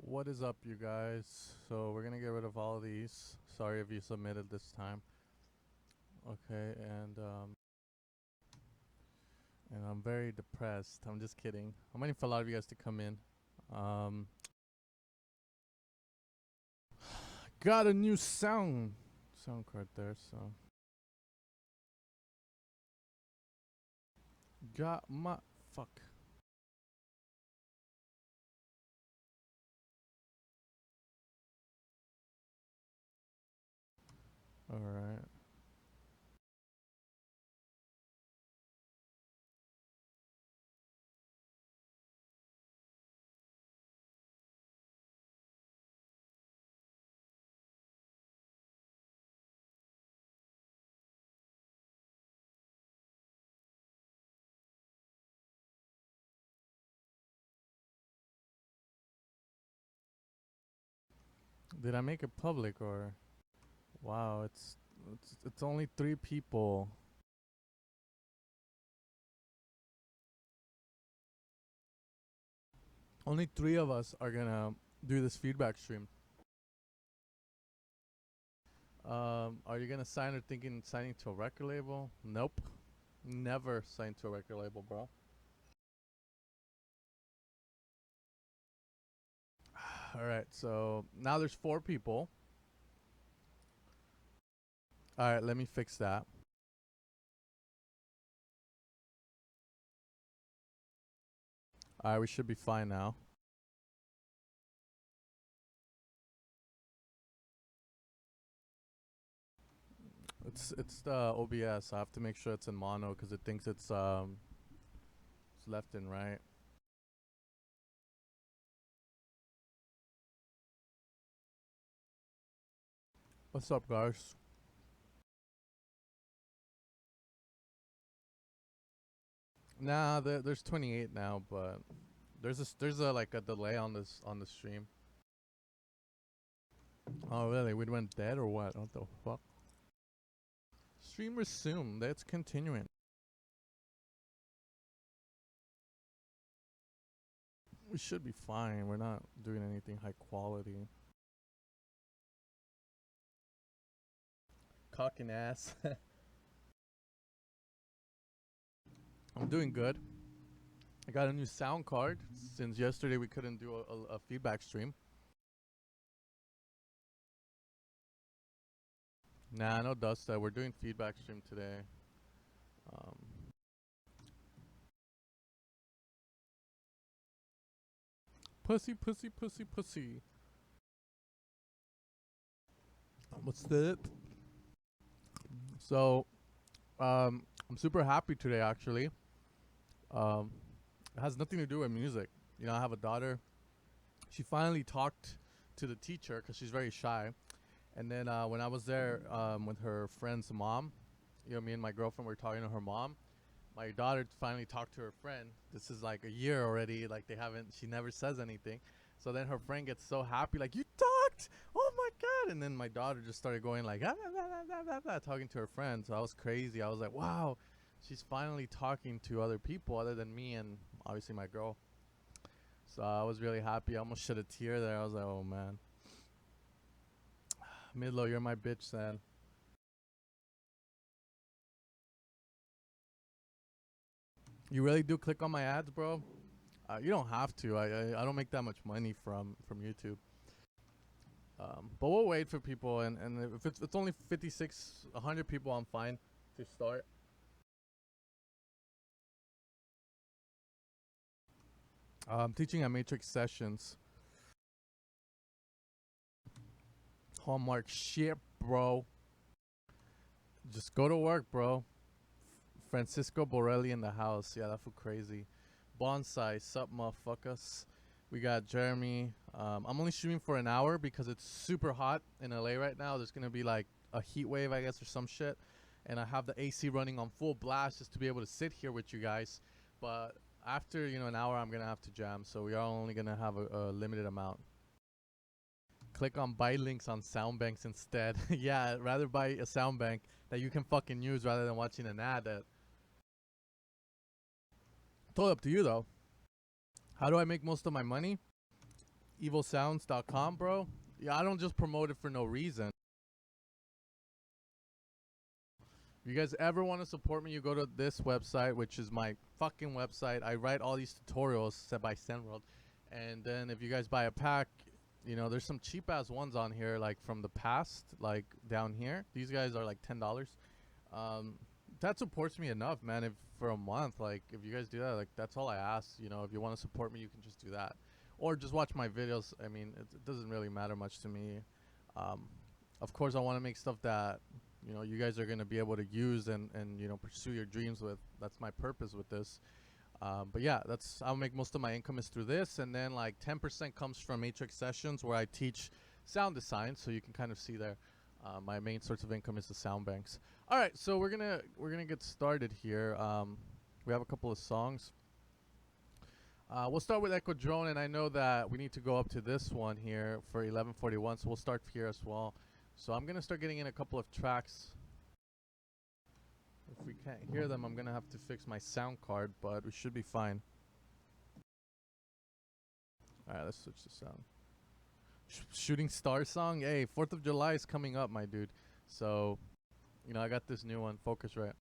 What is up, you guys? So we're gonna get rid of all of these. Sorry if you submitted this time. Okay, and I'm very depressed. I'm just kidding. I'm waiting for a lot of you guys to come in. Um, got a new sound card there. So got my fuck. All right. Did I make it public or? Wow, it's only 3 people. Only 3 of us are gonna do this feedback stream. Are you gonna sign or thinking signing to a record label? Nope. Never signed to a record label, bro. Alright, so now there's 4 people. Alright, let me fix that. Alright, we should be fine now. It's the OBS. I have to make sure it's in mono because it thinks it's left and right. What's up, guys? Nah, there's 28 now, but there's a like a delay on the stream. Oh really? We went dead or what? What the fuck? Stream resumed. That's continuing. We should be fine. We're not doing anything high quality. Cocking ass. I'm doing good. I got a new sound card since yesterday we couldn't do a feedback stream. Nah, no dust. We're doing feedback stream today. Um, pussy, pussy, pussy, pussy. What's that? So, I'm super happy today. Actually, um, it has nothing to do with music. You know, I have a daughter. She finally talked to the teacher because she's very shy. And then when I was there with her friend's mom, you know, me and my girlfriend were talking to her mom. My daughter finally talked to her friend. This is like a year already. Like they haven't. She never says anything. So then her friend gets so happy, like you talked. Oh my god! And then my daughter just started going like ah, blah, blah, blah, blah, talking to her friend. So I was crazy. I was like, wow, she's finally talking to other people other than me and obviously my girl. So I was really happy. I almost shed a tear there. I was like, oh man, Midlo, you're my bitch, son. You really do click on my ads, bro? You don't have to. I don't make that much money from YouTube. But we'll wait for people, and if it's only 56, 100 people, I'm fine to start. I'm teaching at Matrix Sessions. Hallmark shit, bro. Just go to work, bro. Francisco Borelli in the house. Yeah, that fool crazy. Bonsai, sup, motherfuckers. We got Jeremy. I'm only streaming for an hour because it's super hot in LA right now. There's gonna be like a heat wave, I guess, or some shit. And I have the AC running on full blast just to be able to sit here with you guys. But after an hour, I'm gonna have to jam. So we are only gonna have a limited amount. Click on buy links on sound banks instead. Yeah, rather buy a sound bank that you can fucking use rather than watching an ad. That totally up to you though. How do I make most of my money? evilsounds.com, bro. Yeah, I don't just promote it for no reason. If you guys ever want to support me, you go to this website, which is my fucking website. I write all these tutorials set by SendWorld. And then if you guys buy a pack, you know, there's some cheap ass ones on here, like from the past, like down here. These guys are like $10. That supports me enough, man. If for a month, like if you guys do that, like that's all I ask. You know, if you want to support me, you can just do that, or just watch my videos. I mean, it doesn't really matter much to me. Of course, I want to make stuff that you know you guys are gonna be able to use and you know pursue your dreams with. That's my purpose with this. But yeah, that's I'll make most of my income is through this, and then like 10% comes from Matrix Sessions, where I teach sound design. So you can kind of see there, my main source of income is the sound banks. All right, so we're gonna get started here. We have a couple of songs. We'll start with Echo Drone, and I know that we need to go up to this one here for 11:41, so we'll start here as well. So I'm gonna start getting in a couple of tracks. If we can't hear them, I'm gonna have to fix my sound card, but we should be fine. Alright, let's switch the sound. Shooting Star song? Hey, 4th of July is coming up, my dude. So, you know, I got this new one, Focusrite.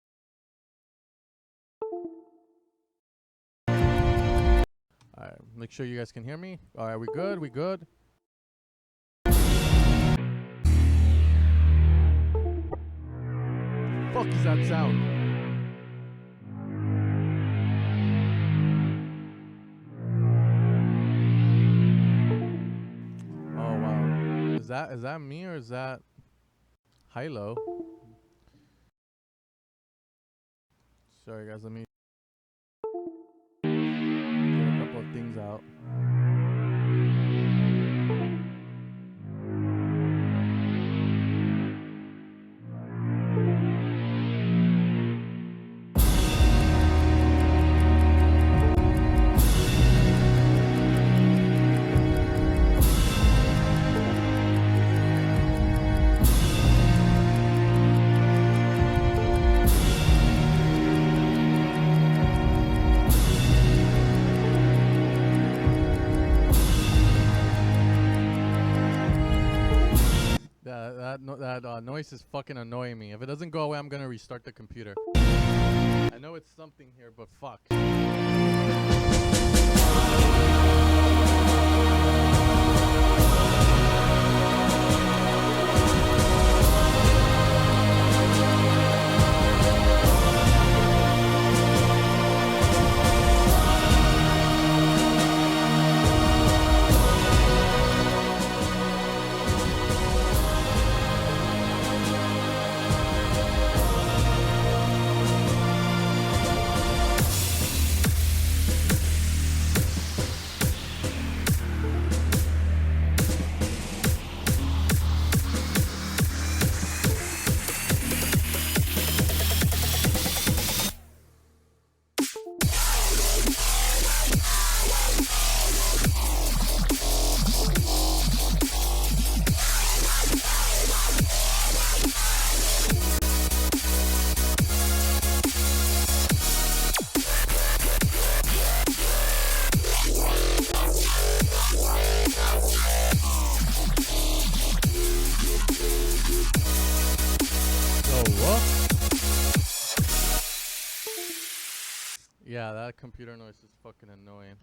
Alright, make sure you guys can hear me. Alright, we good? We good? Fuck is that sound? Oh wow. Is that me or is that Hilo? Sorry guys, let me get a couple of things out. That noise is fucking annoying me. If it doesn't go away, I'm gonna restart the computer. I know it's something here, but fuck. Yeah, that computer noise is fucking annoying.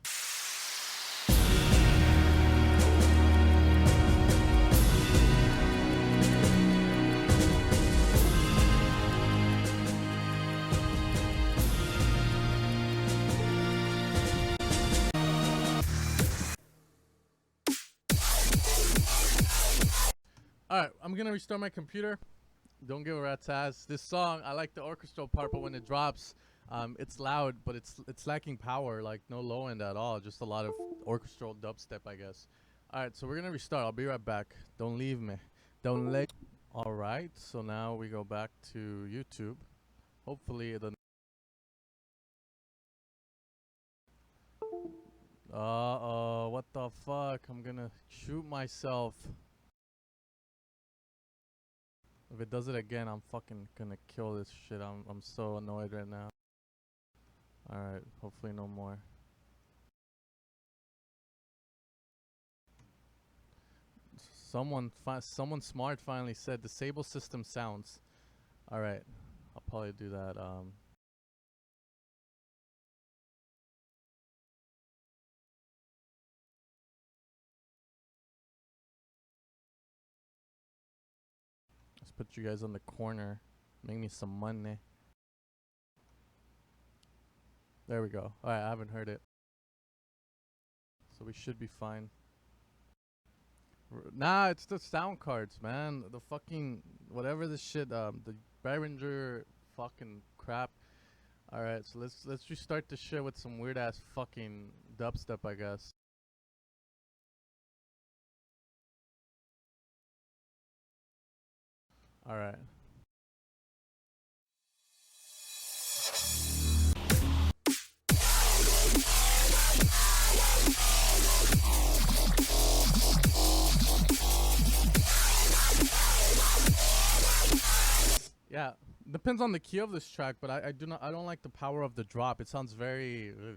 Alright, I'm gonna restart my computer. Don't give a rat's ass. This song, I like the orchestral part, but when it drops, it's loud, but it's lacking power, like no low end at all. Just a lot of orchestral dubstep, I guess. Alright, so we're gonna restart. I'll be right back. Don't leave me. Don't let. Alright, so now we go back to YouTube. Hopefully the. Uh-oh, what the fuck? I'm gonna shoot myself. If it does it again, I'm fucking gonna kill this shit. I'm so annoyed right now. Alright, hopefully no more. Someone smart finally said disable system sounds. All right, I'll probably do that. Let's put you guys on the corner. Make me some money. There we go. All right, I haven't heard it, so we should be fine. Nah, it's the sound cards, man. The fucking whatever this shit. The Behringer fucking crap. All right, so let's restart the shit with some weird ass fucking dubstep, I guess. All right. Yeah, depends on the key of this track, but I don't like the power of the drop. It sounds very. Ugh.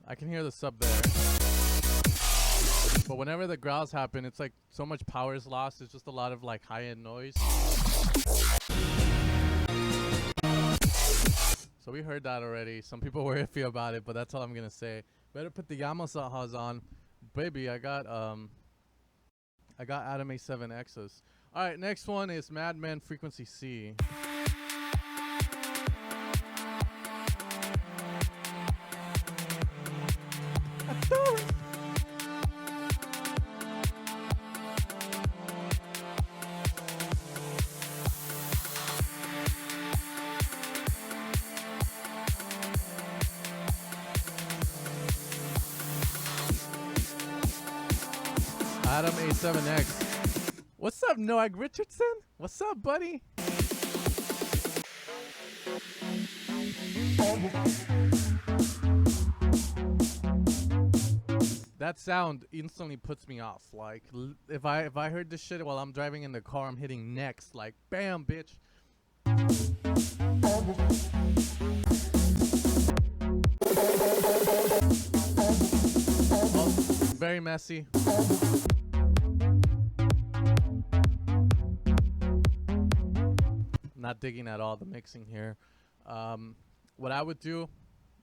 I can hear the sub there. But whenever the growls happen, it's like so much power is lost. It's just a lot of like high-end noise. So we heard that already. Some people were iffy about it, but that's all I'm gonna say. Better put the Yamasahas on, baby. I got Adam A7Xs. All right, next one is Madman Frequency C. Adam A7X. What's up, Noah Richardson? What's up, buddy? That sound instantly puts me off. Like if I heard this shit while I'm driving in the car, I'm hitting next. Like bam, bitch. Oh, very messy. Not digging at all the mixing here. What I would do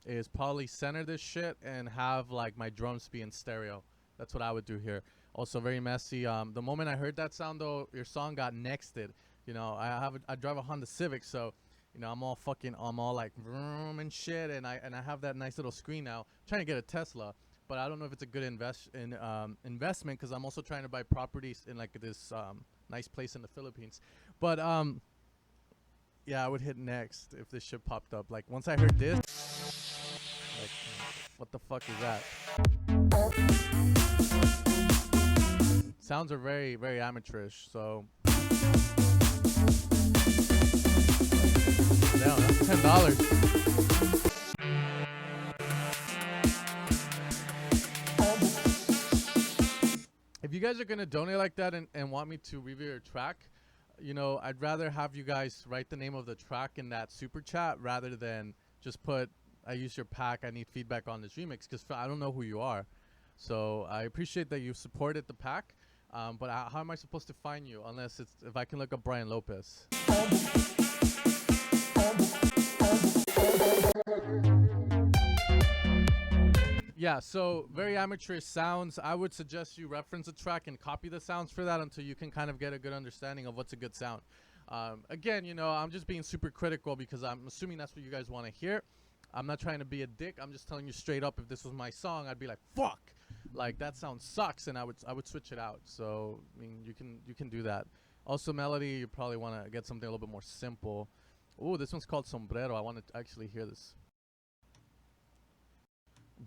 is probably center this shit and have like my drums be in stereo. That's what I would do here. Also very messy. The moment I heard that sound though, your song got nexted. You know, I drive a Honda Civic, so you know I'm all like vroom and shit, and I have that nice little screen now. I'm trying to get a Tesla, but I don't know if it's a good investment because I'm also trying to buy properties in like this nice place in the Philippines. But yeah, I would hit next if this shit popped up. Like once I heard this, like what the fuck is that? Sounds are very, very amateurish, so damn, that's $10. If you guys are gonna donate like that and want me to review your track, you know, I'd rather have you guys write the name of the track in that super chat rather than just put, I use your pack, I need feedback on this remix, because I don't know who you are. So I appreciate that you supported the pack, but how am I supposed to find you unless it's, if I can look up Brian Lopez? Yeah, so very amateurish sounds. I would suggest you reference a track and copy the sounds for that until you can kind of get a good understanding of what's a good sound. Again, you know, I'm just being super critical because I'm assuming that's what you guys want to hear. I'm not trying to be a dick. I'm just telling you straight up, if this was my song, I'd be like, fuck, like that sound sucks, and I would switch it out. So I mean, you can do that. Also, melody, you probably want to get something a little bit more simple. Ooh, this one's called Sombrero. I want to actually hear this.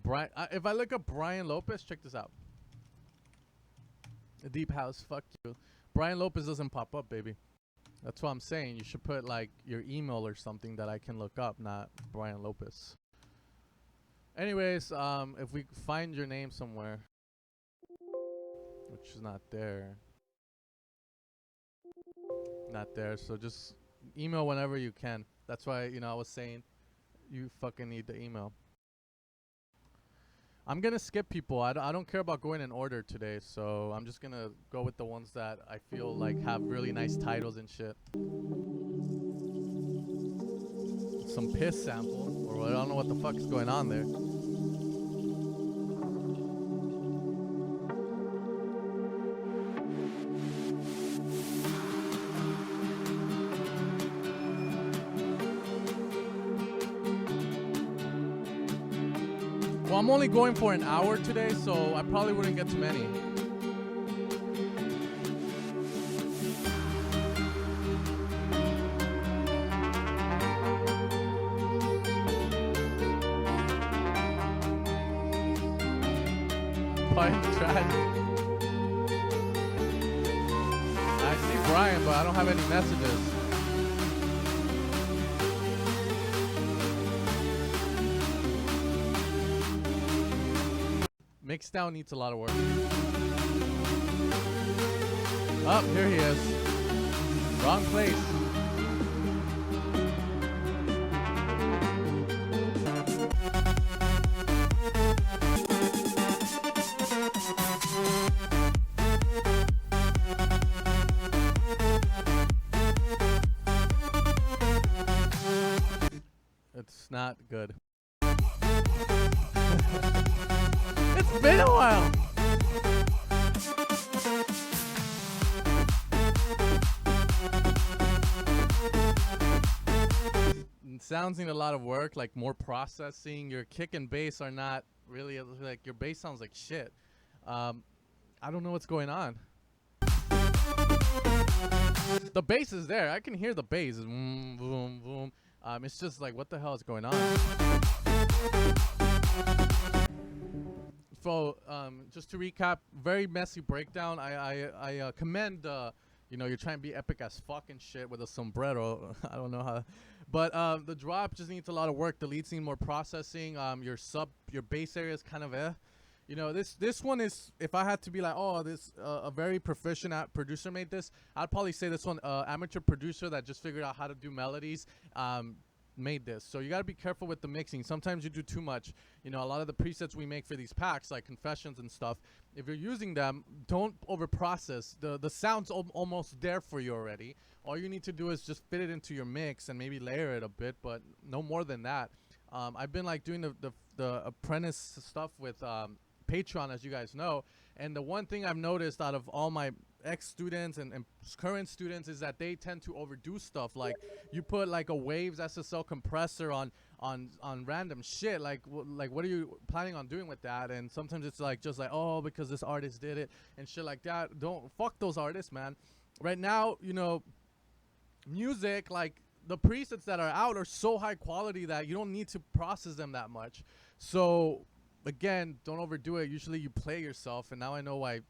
Brian, if I look up Brian Lopez, check this out. Deep House, fuck you. Brian Lopez doesn't pop up, baby. That's what I'm saying. You should put like your email or something that I can look up, not Brian Lopez. Anyways, if we find your name somewhere. which is not there. Not there. So just email whenever you can. That's why, I was saying you fucking need the email. I'm gonna skip people. I don't care about going in order today, so I'm just gonna go with the ones that I feel like have really nice titles and shit. Some piss sample, or I don't know what the fuck is going on there. Well, I'm only going for an hour today, so I probably wouldn't get too many. Find the track. I see Brian, but I don't have any messages. Mixdown needs a lot of work. Oh, here he is. Wrong place. It's not good. It's been a while. It sounds need a lot of work, like more processing. Your kick and bass are not really like your bass sounds like shit. I don't know what's going on. The bass is there. I can hear the bass. Boom, boom, boom. It's just like, what the hell is going on? So, just to recap, very messy breakdown. I commend, you're trying to be epic as fucking shit with a sombrero. I don't know how, but the drop just needs a lot of work. The lead scene more processing. Your bass area is kind of this one is, if I had to be like, a very proficient producer made this, I'd probably say this one, amateur producer that just figured out how to do melodies, made this. So you got to be careful with the mixing. Sometimes you do too much. A lot of the presets we make for these packs, like Confessions and stuff, if you're using them, don't over process. The sound's almost there for you already. All you need to do is just fit it into your mix and maybe layer it a bit, but no more than that. I've been like doing the apprentice stuff with Patreon, as you guys know, and the one thing I've noticed out of all my ex-students and current students is that they tend to overdo stuff. Like, you put like a Waves SSL compressor on random shit, like what are you planning on doing with that? And sometimes it's like just like, oh, because this artist did it and shit like that. Don't fuck those artists, man. Right now, music, like the presets that are out are so high quality that you don't need to process them that much. So again, don't overdo it. Usually you play yourself, and now I know why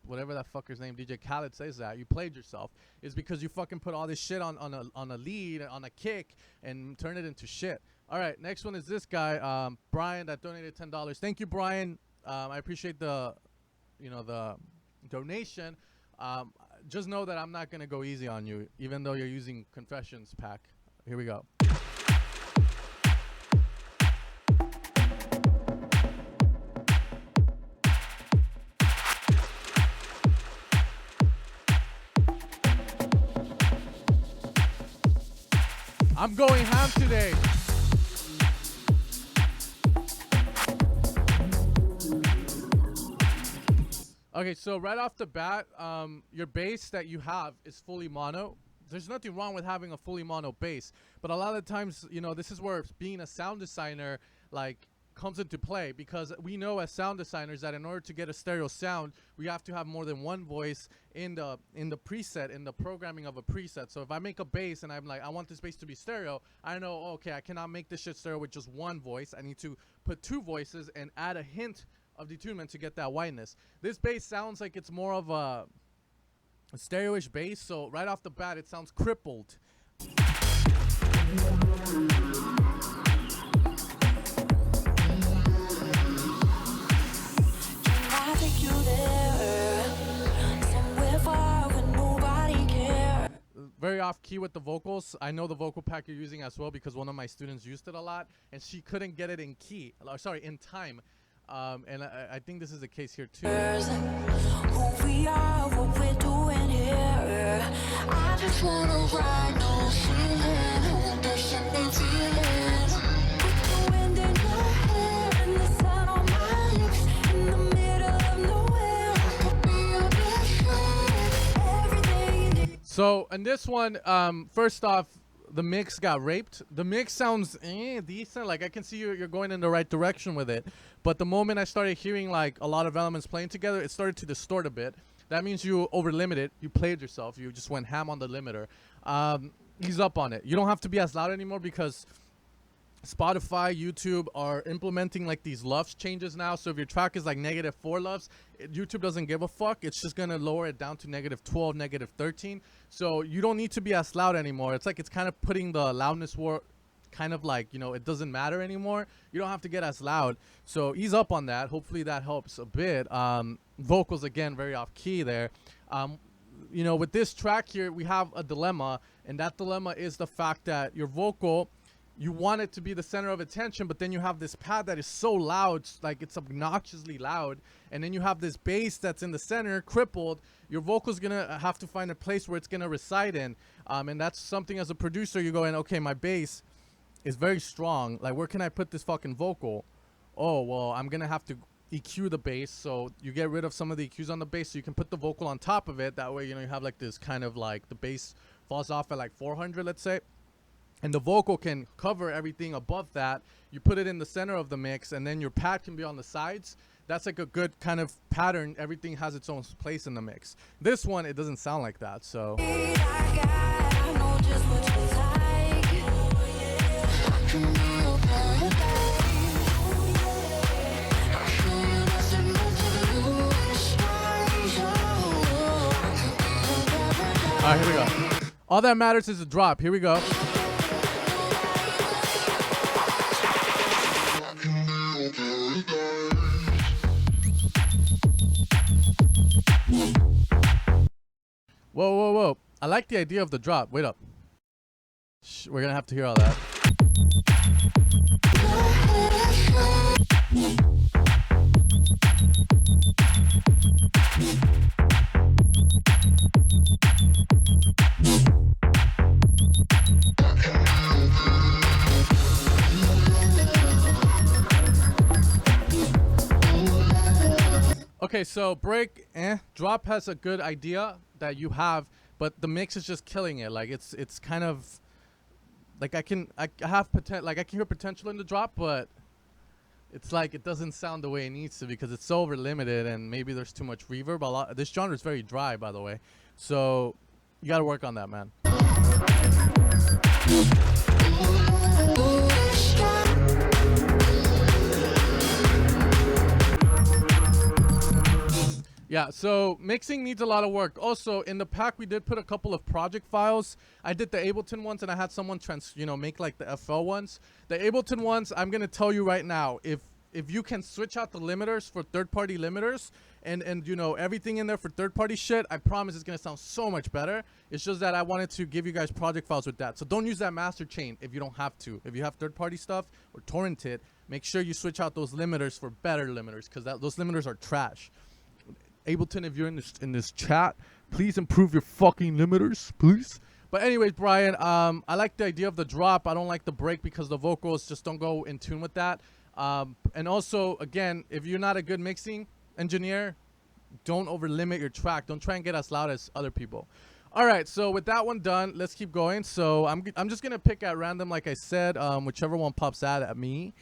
whatever that fucker's name, DJ Khaled, says that you played yourself, is because you fucking put all this shit on a lead, on a kick, and turn it into shit. All right, next one is this guy, Brian, that donated $10. Thank you, Brian. I appreciate the donation. Just know that I'm not gonna go easy on you, even though you're using Confessions pack. Here we go. I'm going ham today. Okay, so right off the bat, your bass that you have is fully mono. There's nothing wrong with having a fully mono bass, but a lot of times, this is where being a sound designer, like, comes into play, because we know as sound designers that in order to get a stereo sound, we have to have more than one voice in the preset, in the programming of a preset. So if I make a bass and I'm like, I want this bass to be stereo, I know, okay, I cannot make this shit stereo with just one voice. I need to put two voices and add a hint of detunement to get that whiteness. This bass sounds like it's more of a stereo-ish bass, so right off the bat it sounds crippled. very off key with the vocals. I know the vocal pack you're using as well because one of my students used it a lot and she couldn't get it in key. Sorry, in time. And I think this is the case here too. Who we are, what we're doing here. I just wanna ride, no ceiling. Conditioning feelings. With the wind in your hair and the sun on my lips. In the middle of nowhere, I could be your best friend. Everything you need. So in this one, first off, the mix got raped. The mix sounds decent. Like I can see you're going in the right direction with it. But the moment I started hearing like a lot of elements playing together, it started to distort a bit. That means you over limited. You played yourself. You just went ham on the limiter. Ease up on it. You don't have to be as loud anymore because Spotify, YouTube are implementing like these LUFS changes now. So if your track is like -4 LUFS, YouTube doesn't give a fuck. It's just gonna lower it down to -12, -13. So you don't need to be as loud anymore. It's like it's kind of putting the loudness war kind of like, you know, it doesn't matter anymore. You don't have to get as loud. So ease up on that. Hopefully that helps a bit. Vocals again, very off key there. You know, with this track here, we have a dilemma, and that dilemma is the fact that your vocal, you want it to be the center of attention, but then you have this pad that is so loud, like it's obnoxiously loud, and then you have this bass that's in the center, crippled. Your vocal's gonna have to find a place where it's gonna reside in, and that's something as a producer you go in, okay, my bass is very strong, like where can I put this fucking vocal? Oh, well, I'm gonna have to EQ the bass, so you get rid of some of the EQs on the bass so you can put the vocal on top of it. That way, you know, you have like this kind of like the bass falls off at like 400, let's say, and the vocal can cover everything above that. You put it in the center of the mix, and then your pad can be on the sides. That's like a good kind of pattern. Everything has its own place in the mix. This one, it doesn't sound like that, so I know just what you like. I can be your paradise. I feel you, nothing but to lose. all right, here we go. All that matters is a drop. Here we go. Whoa, whoa, whoa. I like the idea of the drop. Wait up. We're gonna have to hear all that. Okay, so break, drop has a good idea that you have, but the mix is just killing it. Like it's kind of like I have potential, like I can hear potential in the drop, but it's like it doesn't sound the way it needs to because it's so over limited and maybe there's too much reverb. This genre is very dry, by the way, so you got to work on that, man. Yeah, so mixing needs a lot of work. Also, in the pack, we did put a couple of project files. I did the Ableton ones, and I had someone make like the FL ones. The Ableton ones, I'm gonna tell you right now, if you can switch out the limiters for third-party limiters, and you know everything in there for third-party shit, I promise it's gonna sound so much better. It's just that I wanted to give you guys project files with that. So don't use that master chain if you don't have to. If you have third-party stuff or torrent it, make sure you switch out those limiters for better limiters because those limiters are trash. Ableton, if you're in this chat, please improve your fucking limiters, please. But anyways, Brian, I like the idea of the drop. I don't like the break because the vocals just don't go in tune with that. And also, again, if you're not a good mixing engineer, don't over limit your track. Don't try and get as loud as other people. All right, so with that one done, let's keep going. So I'm just gonna pick at random, like I said, whichever one pops out at me.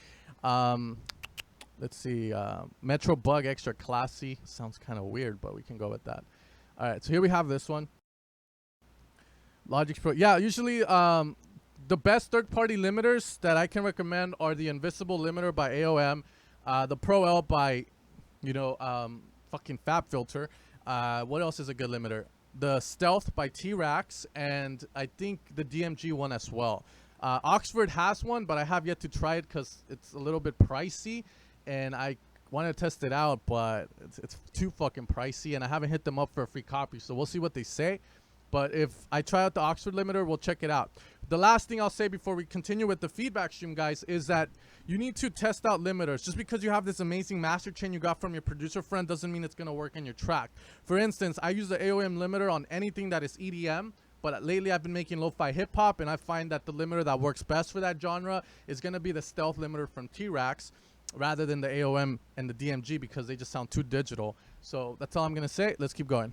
Let's see, Metro Bug Extra Classy. Sounds kind of weird, but we can go with that. All right, so here we have this one. Logic Pro. Yeah, usually the best third-party limiters that I can recommend are the Invisible Limiter by AOM, the Pro L by, fucking FabFilter. What else is a good limiter? The Stealth by T-Rax, and I think the DMG one as well. Oxford has one, but I have yet to try it because it's a little bit pricey. And I want to test it out, but it's too fucking pricey, and I haven't hit them up for a free copy, so we'll see what they say. But if I try out the Oxford limiter, we'll check it out. The last thing I'll say before we continue with the feedback stream, guys, is that you need to test out limiters. Just because you have this amazing master chain you got from your producer friend doesn't mean it's going to work in your track. For instance, I use the AOM limiter on anything that is EDM, but lately I've been making lo-fi hip-hop, and I find that the limiter that works best for that genre is going to be the stealth limiter from T-Rax rather than the AOM and the DMG, because they just sound too digital. So that's all I'm going to say. Let's keep going.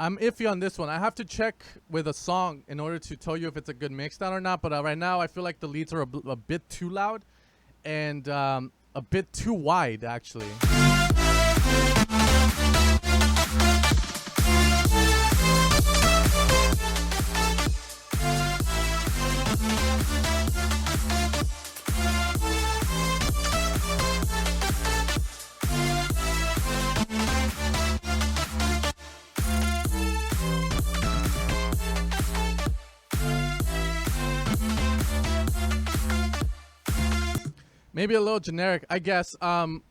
I'm iffy on this one. I have to check with a song in order to tell you if it's a good mixdown or not. But right now, I feel like the leads are a bit too loud and a bit too wide, actually. Maybe a little generic, I guess. The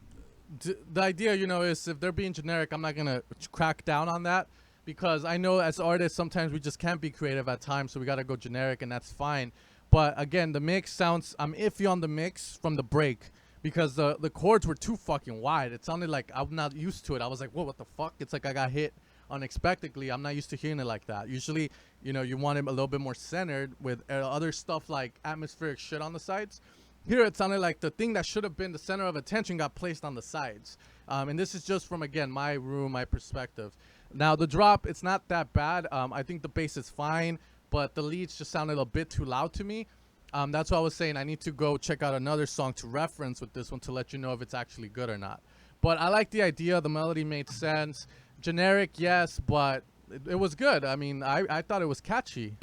idea, you know, is if they're being generic, I'm not gonna crack down on that, because I know as artists sometimes we just can't be creative at times, so we gotta go generic, and that's fine. But again, the mix sounds, I'm iffy on the mix from the break, because the chords were too fucking wide. It sounded like I'm not used to it. I was like, whoa, what the fuck? It's like I got hit unexpectedly. I'm not used to hearing it like that. Usually, you know, you want it a little bit more centered with other stuff like atmospheric shit on the sides. Here it sounded like the thing that should have been the center of attention got placed on the sides. And this is just from, again, my room, my perspective. Now, the drop, it's not that bad. I think the bass is fine, but the leads just sounded a bit too loud to me. That's why I was saying I need to go check out another song to reference with this one to let you know if it's actually good or not. But I like the idea. The melody made sense. Generic, yes, but it was good. I mean, I thought it was catchy.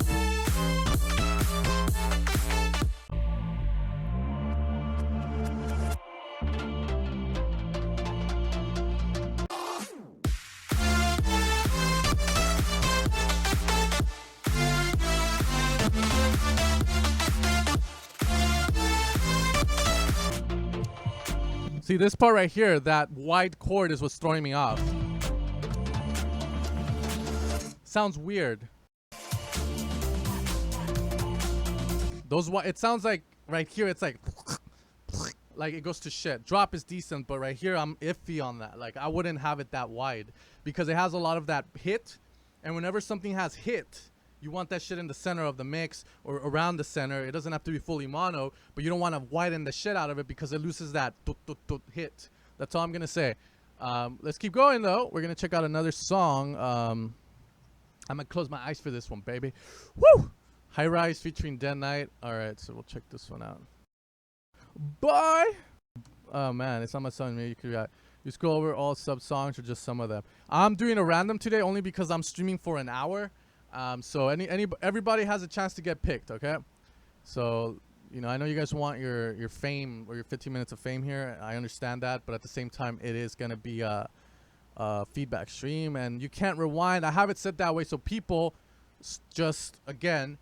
See, this part right here, that wide chord is what's throwing me off. Sounds weird. It sounds like right here, it's like it goes to shit. Drop is decent, but right here, I'm iffy on that. Like, I wouldn't have it that wide because it has a lot of that hit. And whenever something has hit, you want that shit in the center of the mix or around the center. It doesn't have to be fully mono, but you don't want to widen the shit out of it because it loses that hit. That's all I'm going to say. Let's keep going, though. We're going to check out another song. I'm going to close my eyes for this one, baby. Woo! High Rise featuring Dead Knight. All right, so we'll check this one out. Bye! Oh, man, it's not my song. Maybe you scroll over all sub songs or just some of them. I'm doing a random today only because I'm streaming for an hour. So everybody has a chance to get picked, okay? So, you know, I know you guys want your fame or your 15 minutes of fame here. I understand that, but at the same time, it is going to be a feedback stream, and you can't rewind. I have it set that way so people just, again,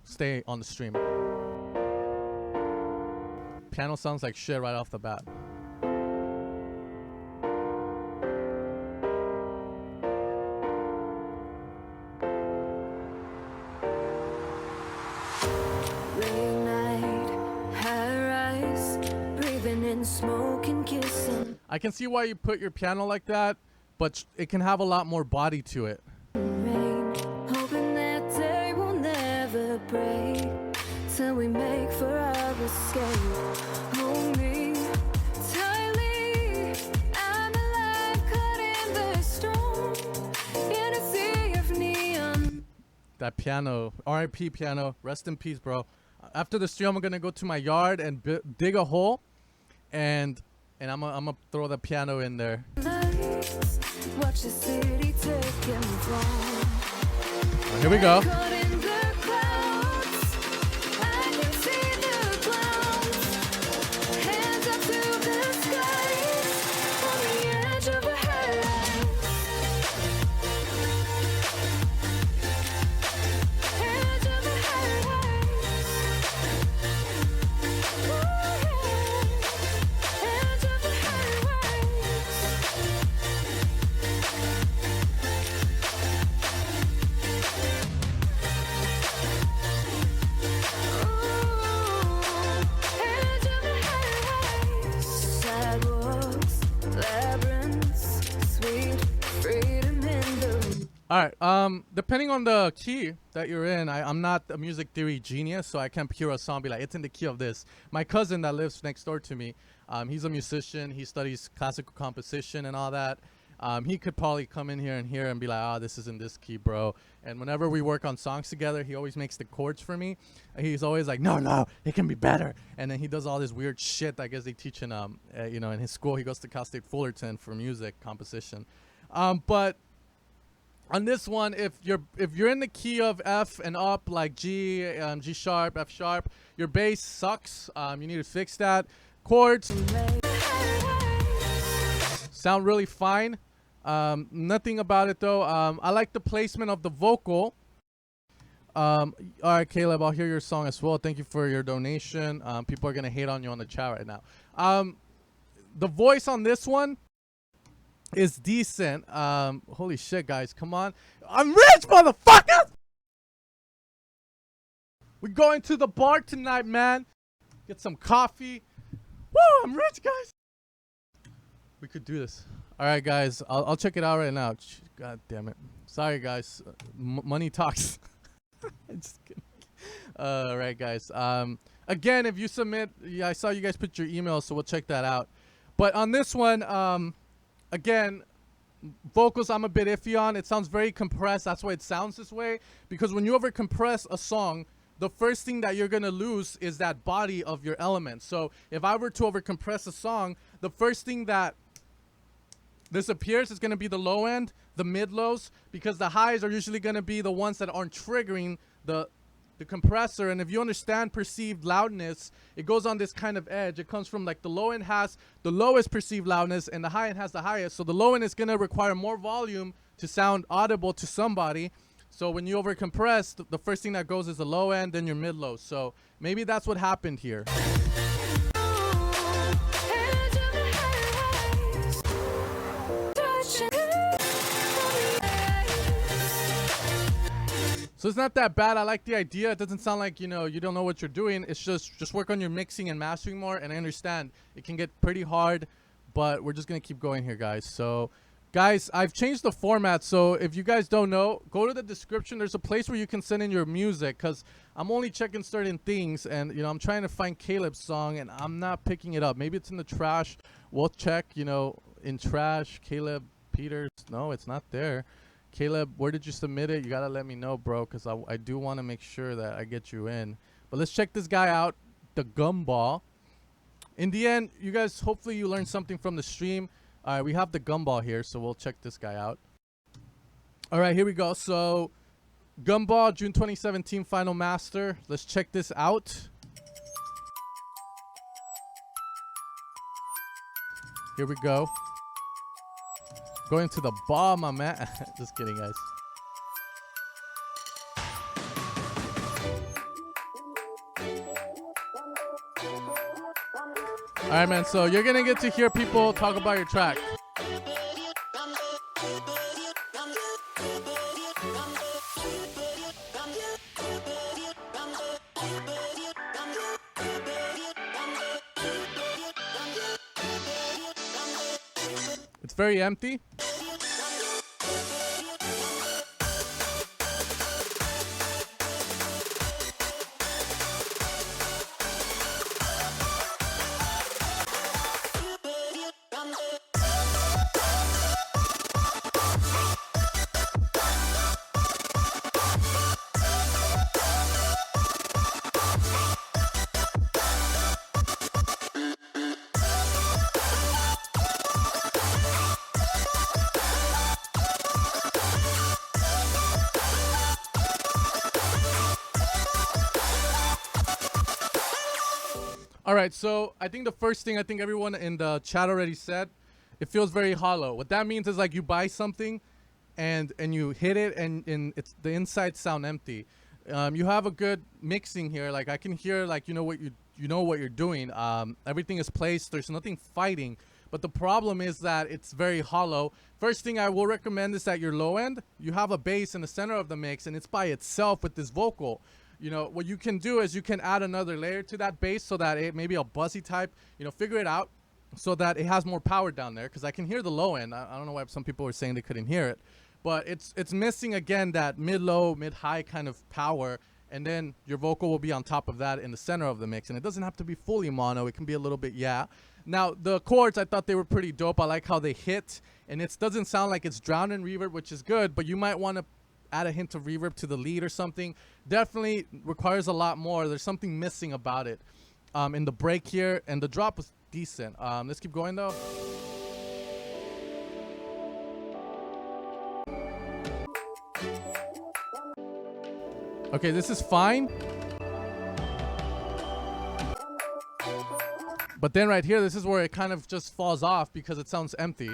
stay on the stream. Piano sounds like shit right off the bat. I can see why you put your piano like that, but it can have a lot more body to it. Rain, hoping that day will never break till we make for our escape. Hold me tightly. I'm alive, caught in the storm, in a sea of neon. That piano, R.I.P. piano, rest in peace, bro. After the stream, I'm gonna go to my yard and dig a hole, and I'm gonna throw the piano in there. Lights, watch the city taking form. Here we go. Caught in the clouds, I can see the clouds. Hands up to the skies, on the edge of a headlight. Edge of a headlight. Ooh, yeah. Edge of a headlight. All right. Depending on the key that you're in, I'm not a music theory genius, so I can't hear a song be like, it's in the key of this. My cousin that lives next door to me, he's a musician. He studies classical composition and all that. He could probably come in here and hear and be like, oh, this is in this key, bro. And whenever we work on songs together, he always makes the chords for me. He's always like, no, it can be better. And then he does all this weird shit I guess they teach in, in his school. He goes to Cal State Fullerton for music composition. But on this one, if you're in the key of F and up, like G, G sharp, F sharp, your bass sucks. You need to fix that. Chords sound really fine. Nothing about it though. I like the placement of the vocal. All right, Caleb, I'll hear your song as well. Thank you for your donation. People are gonna hate on you on the chat right now. The voice on this one is decent. Holy shit, guys, come on. I'm rich, motherfucker! We're going to the bar tonight, man. Get some coffee. Woo, I'm rich, guys. We could do this. All right, guys, I'll check it out right now. God damn it. Sorry, guys. Money talks. Just kidding. All right, guys. Again, if you submit, I saw you guys put your email, so we'll check that out. But on this one, again, vocals I'm a bit iffy on. It sounds very compressed. That's why it sounds this way. Because when you over compress a song, the first thing that you're gonna lose is that body of your element. So if I were to over compress a song, the first thing that disappears is gonna be the low end, the mid lows, because the highs are usually gonna be the ones that aren't triggering the compressor. And if you understand perceived loudness, it goes on this kind of edge. It comes from like the low end has the lowest perceived loudness and the high end has the highest. So the low end is going to require more volume to sound audible to somebody. So when you over compress, the first thing that goes is the low end, then your mid low. So maybe that's what happened here. So it's not that bad. I like the idea. It doesn't sound like, you don't know what you're doing. It's just work on your mixing and mastering more. And I understand it can get pretty hard, but we're just going to keep going here, guys. So, guys, I've changed the format. So if you guys don't know, go to the description. There's a place where you can send in your music because I'm only checking certain things. And, I'm trying to find Caleb's song and I'm not picking it up. Maybe it's in the trash. We'll check, in trash. Caleb Peters. No, it's not there. Caleb, where did you submit it? You got to let me know, bro, because I do want to make sure that I get you in. But let's check this guy out, the Gumball. In the end, you guys, hopefully you learned something from the stream. All right, we have the Gumball here, so we'll check this guy out. All right, here we go. So, Gumball, June 2017 Final Master. Let's check this out. Here we go. Going to the ball, my man. Just kidding, guys. All right, man. So you're going to get to hear people talk about your track. It's very empty. All right, so I think the first thing I think everyone in the chat already said, it feels very hollow. What that means is like you buy something and you hit it and it's the inside sound empty. You have a good mixing here. Like I can hear like you know what you're doing. Everything is placed. There's nothing fighting. But the problem is that it's very hollow. First thing I will recommend is that your low end, you have a bass in the center of the mix and it's by itself with this vocal. You know, what you can do is you can add another layer to that bass so that it maybe a buzzy type, you know, figure it out so that it has more power down there. Because I can hear the low end. I don't know why some people were saying they couldn't hear it. But it's missing, again, that mid-low, mid-high kind of power. And then your vocal will be on top of that in the center of the mix. And it doesn't have to be fully mono. It can be a little bit, yeah. Now, the chords, I thought they were pretty dope. I like how they hit. And it doesn't sound like it's drowned in reverb, which is good. But you might want to add a hint of reverb to the lead or something. Definitely requires a lot more. There's something missing about it in the break here. And the drop was decent. Let's keep going, though. Okay, this is fine. But then right here, this is where it kind of just falls off because it sounds empty.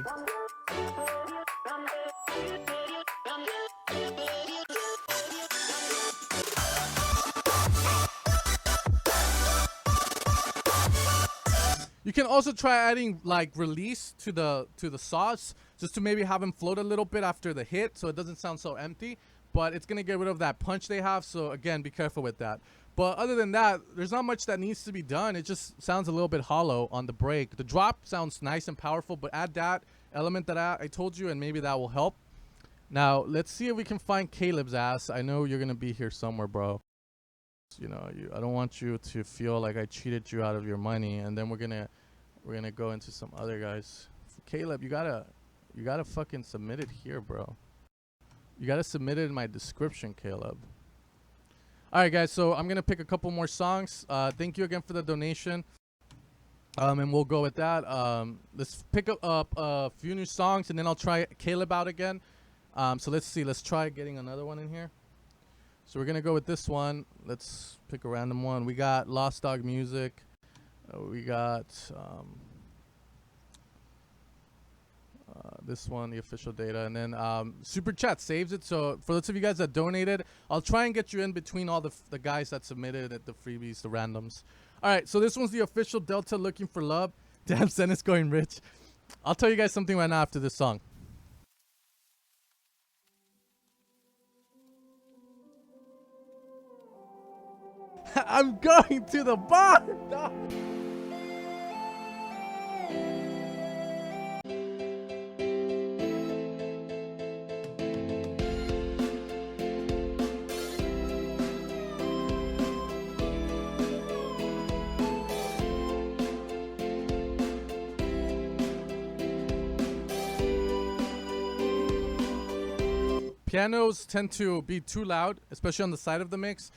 You can also try adding like release to the sauce just to maybe have them float a little bit after the hit so it doesn't sound so empty. But it's going to get rid of that punch they have. So, again, be careful with that. But other than that, there's not much that needs to be done. It just sounds a little bit hollow on the break. The drop sounds nice and powerful, but add that element that I told you, and maybe that will help. Now, let's see if we can find Caleb's ass. I know you're going to be here somewhere, bro. You know, I don't want you to feel like I cheated you out of your money, and then we're gonna go into some other guys. Caleb, you gotta fucking submit it here, bro. You got to submit it in my description, Caleb. All right, guys. So I'm going to pick a couple more songs. Thank you again for the donation. And we'll go with that. Let's pick up a few new songs, and then I'll try Caleb out again. So let's see. Let's try getting another one in here. So we're going to go with this one. Let's pick a random one. We got Lost Dog Music. We got... this one, the official data, and then Super Chat saves it. So for those of you guys that donated, I'll try and get you in between all the guys that submitted at the freebies, the randoms. All right, so this one's the official Delta Looking for Love. Damn, Senna's going rich. I'll tell you guys something right now after this song. I'm going to the bar. Pianos tend to be too loud, especially on the side of the mix.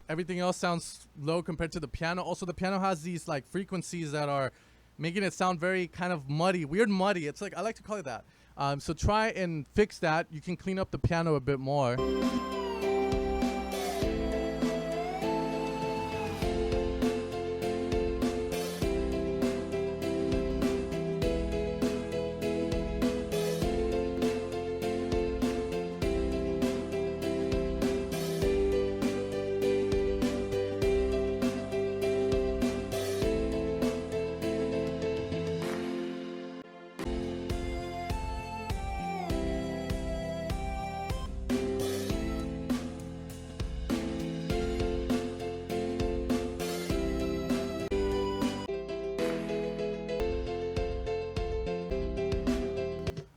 Everything else sounds low compared to the piano. Also, the piano has these like frequencies that are making it sound very kind of muddy, weird muddy. It's like, I like to call it that. So try and fix that. You can clean up the piano a bit more.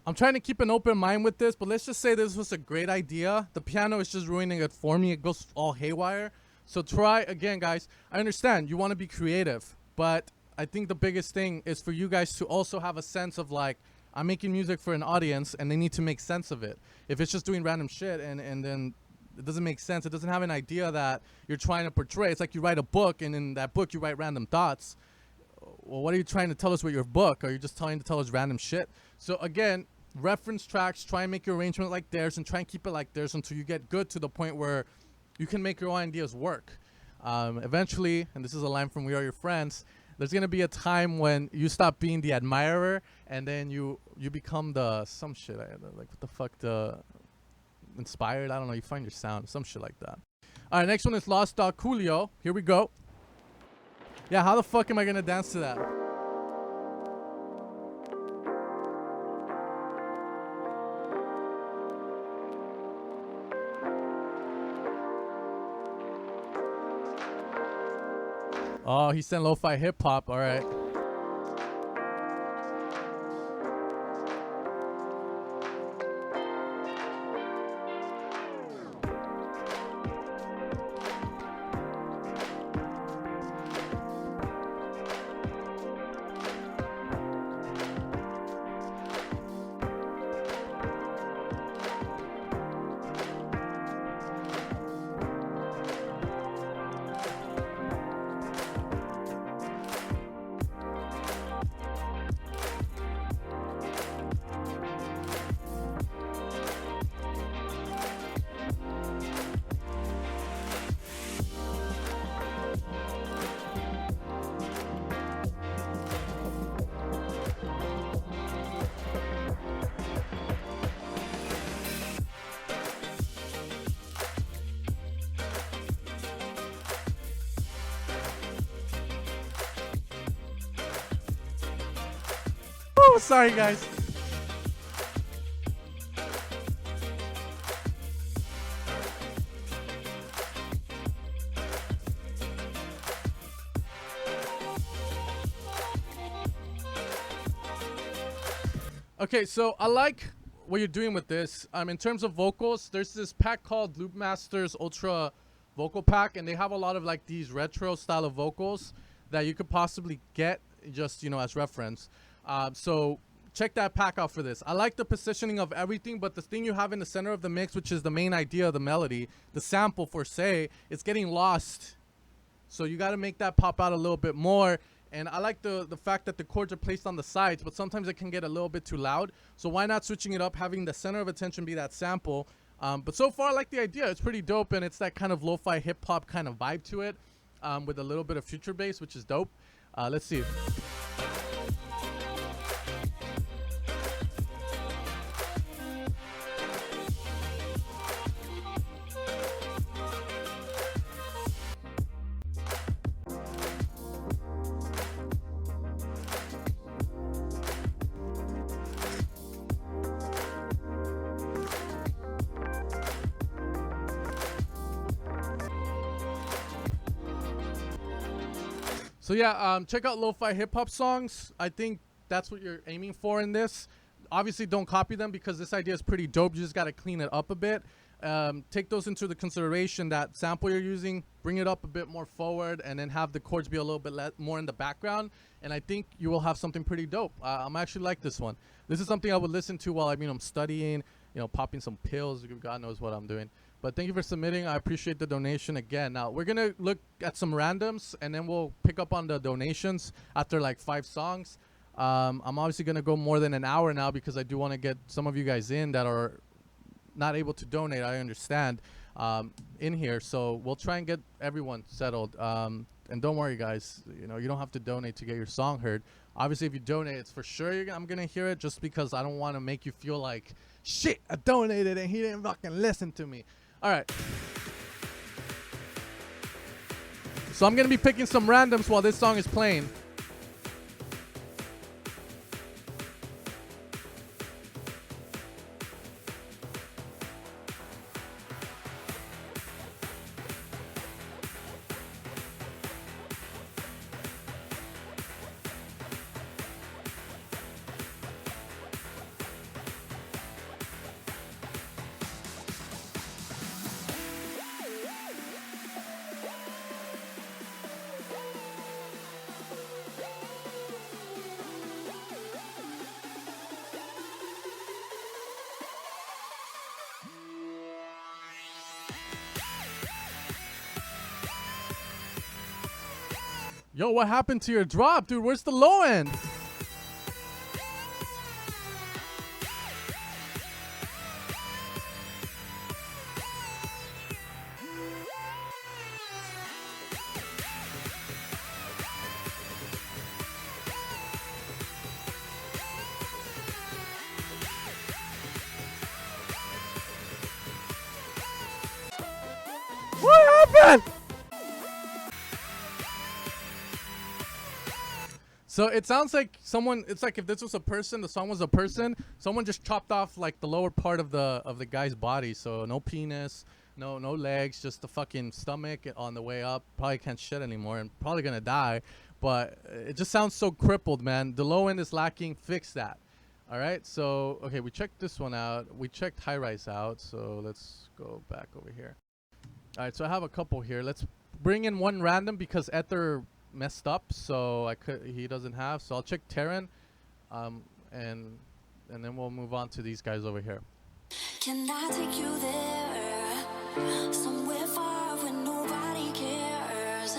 I'm trying to keep an open mind with this, but let's just say this was a great idea. The piano is just ruining it for me. It goes all haywire. So try again, guys. I understand you want to be creative, but I think the biggest thing is for you guys to also have a sense of like, I'm making music for an audience and they need to make sense of it. If it's just doing random shit and then it doesn't make sense, it doesn't have an idea that you're trying to portray. It's like you write a book and in that book you write random thoughts. Well, what are you trying to tell us with your book? Are you just trying to tell us random shit? So again, reference tracks, try and make your arrangement like theirs and try and keep it like theirs until you get good to the point where you can make your own ideas work. Eventually, and this is a line from We Are Your Friends, there's gonna be a time when you stop being the admirer and then you become the some shit. Like what the fuck, the inspired? I don't know. You find your sound, some shit like that. All right, next one is Lost Dog Coolio. Here we go. Yeah, how the fuck am I gonna dance to that? Oh, he sent lo-fi hip hop. All right. Oh, sorry, guys. Okay, so I like what you're doing with this. In terms of vocals, there's this pack called Loopmasters Ultra Vocal Pack, and they have a lot of like these retro style of vocals that you could possibly get just, you know, as reference. So check that pack out for this. I like the positioning of everything, but the thing you have in the center of the mix, which is the main idea of the melody, the sample for say, it's getting lost. So you got to make that pop out a little bit more. And I like the fact that the chords are placed on the sides, but sometimes it can get a little bit too loud. So why not switching it up, having the center of attention be that sample? But so far, I like the idea. It's pretty dope, and it's that kind of lo-fi hip-hop kind of vibe to it, with a little bit of future bass, which is dope. Let's see. So yeah, check out lo-fi hip-hop songs. I think that's what you're aiming for in this. Obviously, don't copy them because this idea is pretty dope. You just got to clean it up a bit. Take those into the consideration, that sample you're using, bring it up a bit more forward, and then have the chords be a little bit more in the background. And I think you will have something pretty dope. I'm actually like this one. This is something I would listen to while I'm studying, popping some pills. God knows what I'm doing. But thank you for submitting. I appreciate the donation again. Now, we're going to look at some randoms, and then we'll pick up on the donations after like 5 songs. I'm obviously going to go more than an hour now because I do want to get some of you guys in that are not able to donate. I understand, in here. So we'll try and get everyone settled. And don't worry, guys. You don't have to donate to get your song heard. Obviously, if you donate, it's for sure I'm going to hear it, just because I don't want to make you feel like, shit, I donated and he didn't fucking listen to me. All right. So I'm going to be picking some randoms while this song is playing. Yo, what happened to your drop, dude? Where's the low end? So it sounds like someone. It's like if this was a person, the song was a person. Someone just chopped off like the lower part of the guy's body. So no penis, no legs, just the fucking stomach on the way up. Probably can't shit anymore and probably gonna die. But it just sounds so crippled, man. The low end is lacking. Fix that. All right. So okay, we checked this one out. We checked high rise out. So let's go back over here. All right. So I have a couple here. Let's bring in one random because Ether messed up, so he doesn't have. So I'll check Terran, and then we'll move on to these guys over here. Can I take you there? Somewhere far where nobody cares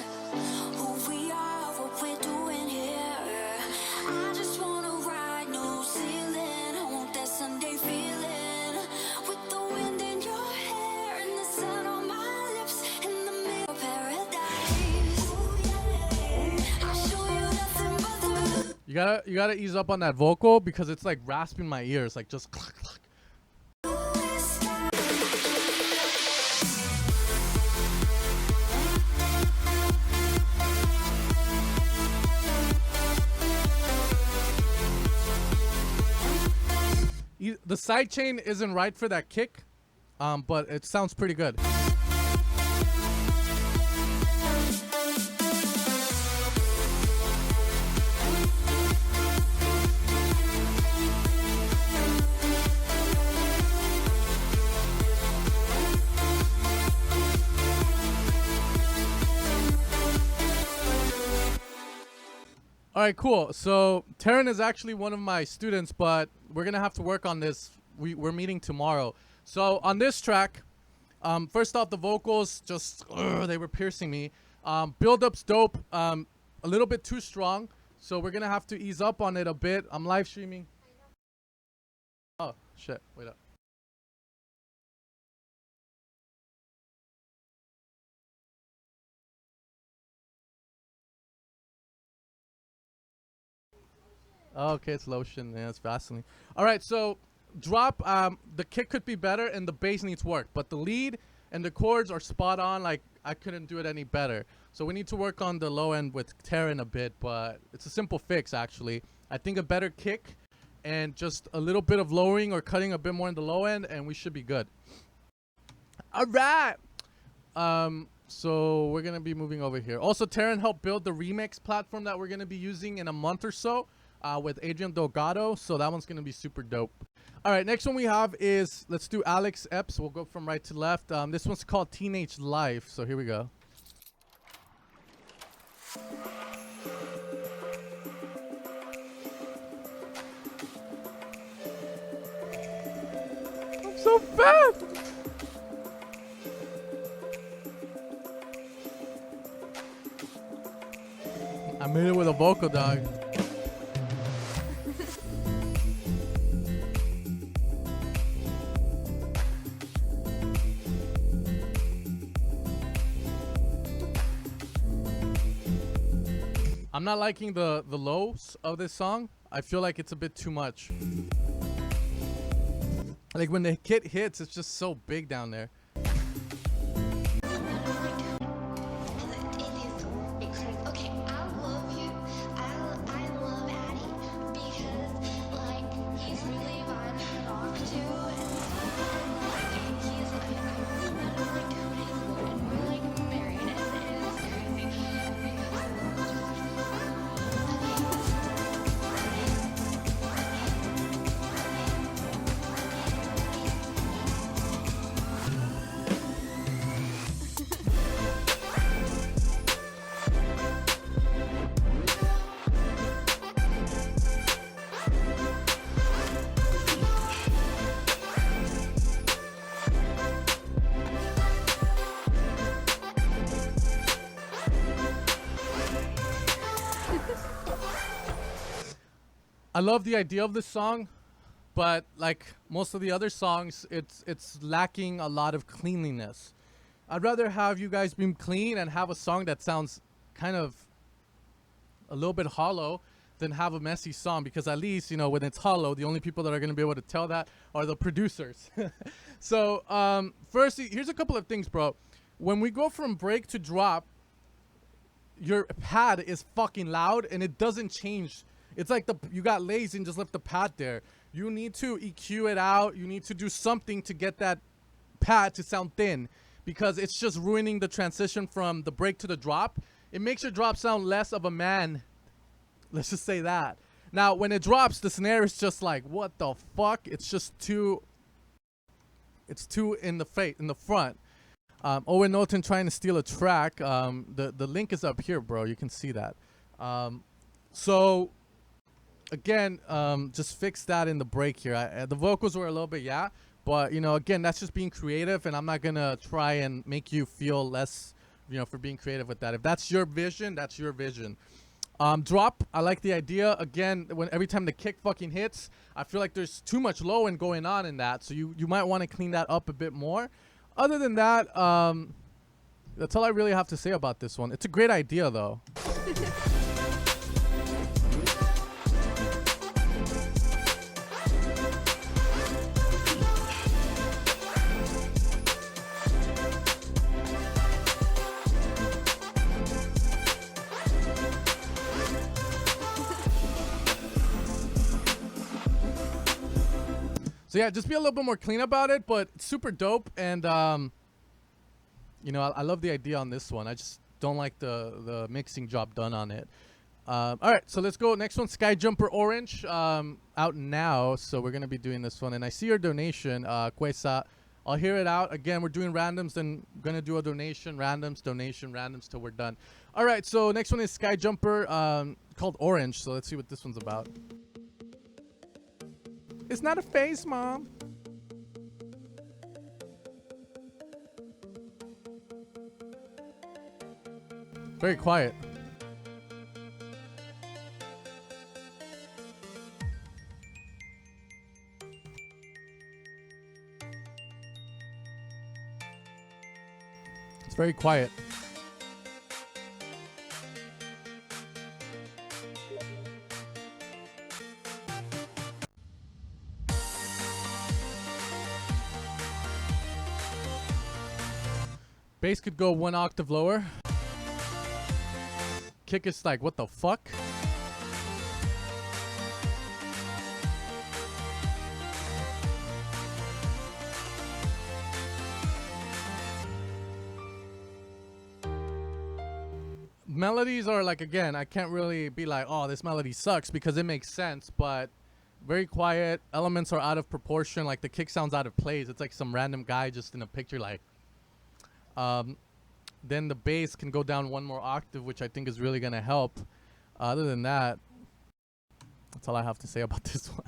who we are, what we're doing here. I just wanna ride, no ceiling. I want that Sunday feeling with the wind in your hair and the sun on my lips in the middle of paradise. I'll show you nothing but the You gotta ease up on that vocal because it's like rasping my ears, like just cluck, cluck. The side chain isn't right for that kick, but it sounds pretty good. All right, cool. So Terran is actually one of my students, but we're gonna have to work on this. We're meeting tomorrow. So on this track, first off, the vocals just they were piercing me. Build-up's dope. A little bit too strong, so we're gonna have to ease up on it a bit. I'm live streaming. Oh shit! Wait up. Okay, it's lotion. Yeah, it's Vaseline. All right, so drop. The kick could be better, and the bass needs work. But the lead and the chords are spot on. Like I couldn't do it any better. So we need to work on the low end with Terran a bit. But it's a simple fix, actually. I think a better kick and just a little bit of lowering or cutting a bit more in the low end, and we should be good. All right. So we're gonna be moving over here. Also, Terran helped build the remix platform that we're gonna be using in a month or so. With Adrian Delgado, so that one's gonna be super dope. All right, next one we have is, let's do Alex Epps. We'll go from right to left. This one's called Teenage Life, so here we go. I'm so bad. I made it with a vocal, dog. I'm not liking the lows of this song. I feel like it's a bit too much. Like when the kit hits, it's just so big down there. I love the idea of this song, but like most of the other songs, it's lacking a lot of cleanliness. I'd rather have you guys be clean and have a song that sounds kind of a little bit hollow than have a messy song, because at least, you know, when it's hollow, the only people that are going to be able to tell that are the producers. So first, here's a couple of things, bro. When we go from break to drop, your pad is fucking loud and it doesn't change. It's like you got lazy and just left the pad there. You need to EQ it out. You need to do something to get that pad to sound thin, because it's just ruining the transition from the break to the drop. It makes your drop sound less of a man. Let's just say that. Now, when it drops, the snare is just like, what the fuck? It's just too. It's too in the front. Owen Norton trying to steal a track. The link is up here, bro. You can see that. So again, just fix that in the break here. The vocals were a little bit, yeah, but you know, again, that's just being creative, and I'm not gonna try and make you feel less, you know, for being creative with that. If that's your vision, that's your vision. Drop, I like the idea. Again, every time the kick fucking hits, I feel like there's too much low end going on in that, so you might want to clean that up a bit more. Other than that, that's all I really have to say about this one. It's a great idea, though. So yeah, just be a little bit more clean about it, but it's super dope. And you know, I love the idea on this one. I just don't like the mixing job done on it. All right, so let's go. Next one, Sky Jumper Orange, out now. So we're gonna be doing this one, and I see your donation, Kwesa. I'll hear it out. Again, we're doing randoms, then gonna do a donation, randoms, donation, randoms till we're done. All right, so next one is Sky Jumper, called Orange. So let's see what this one's about. It's not a face, Mom. Very quiet. It's very quiet. Bass could go one octave lower. Kick is like, what the fuck? Melodies are like, again, I can't really be like, oh, this melody sucks, because it makes sense, but very quiet. Elements are out of proportion. Like the kick sounds out of place. It's like some random guy just in a picture, like. Then the bass can go down one more octave, which I think is really gonna help. Other than that, that's all I have to say about this one.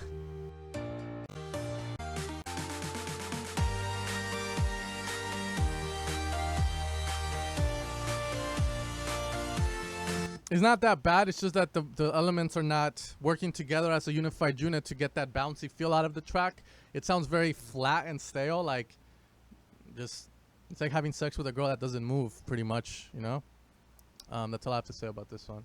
It's not that bad. It's just that the elements are not working together as a unified unit to get that bouncy feel out of the track. It sounds very flat and stale, like just. It's like having sex with a girl that doesn't move, pretty much, you know? That's all I have to say about this one.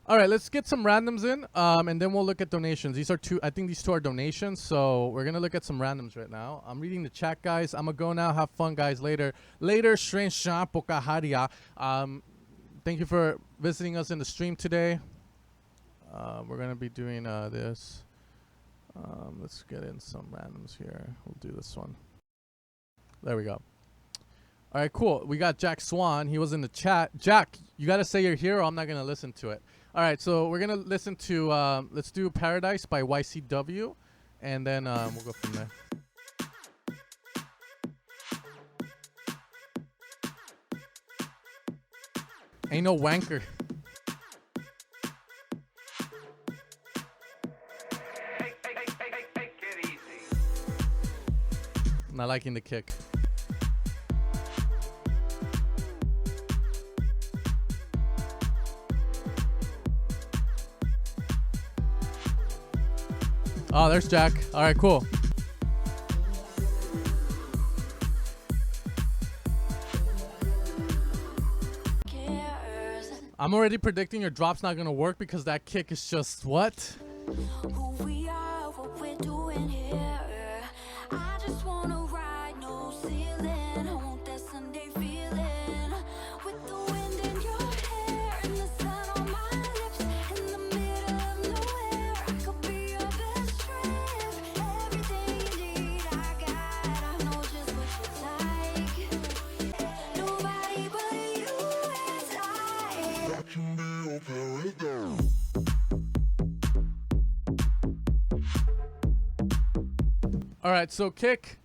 All right, let's get some randoms in, and then we'll look at donations. These are two, I think these two are donations, so we're going to look at some randoms right now. I'm reading the chat, guys. I'm going to go now. Have fun, guys, later. Later, Strange Sha Pokaharia. Thank you for visiting us in the stream today. We're going to be doing this. Let's get in some randoms here. We'll do this one. There we go. All right, cool. We got Jack Swan. He was in the chat. Jack, you got to say you're here or I'm not going to listen to it. All right, so we're going to listen to, let's do Paradise by YCW, and then we'll go from there. Ain't no wanker. I'm not liking the kick. Oh, there's Jack. All right, cool. I'm already predicting your drop's not gonna work because that kick is just what? Who we are, what we're doing here. I just wanna ride, no ceiling. I want that Sunday feeling with the wind in your hair. All right, so kick.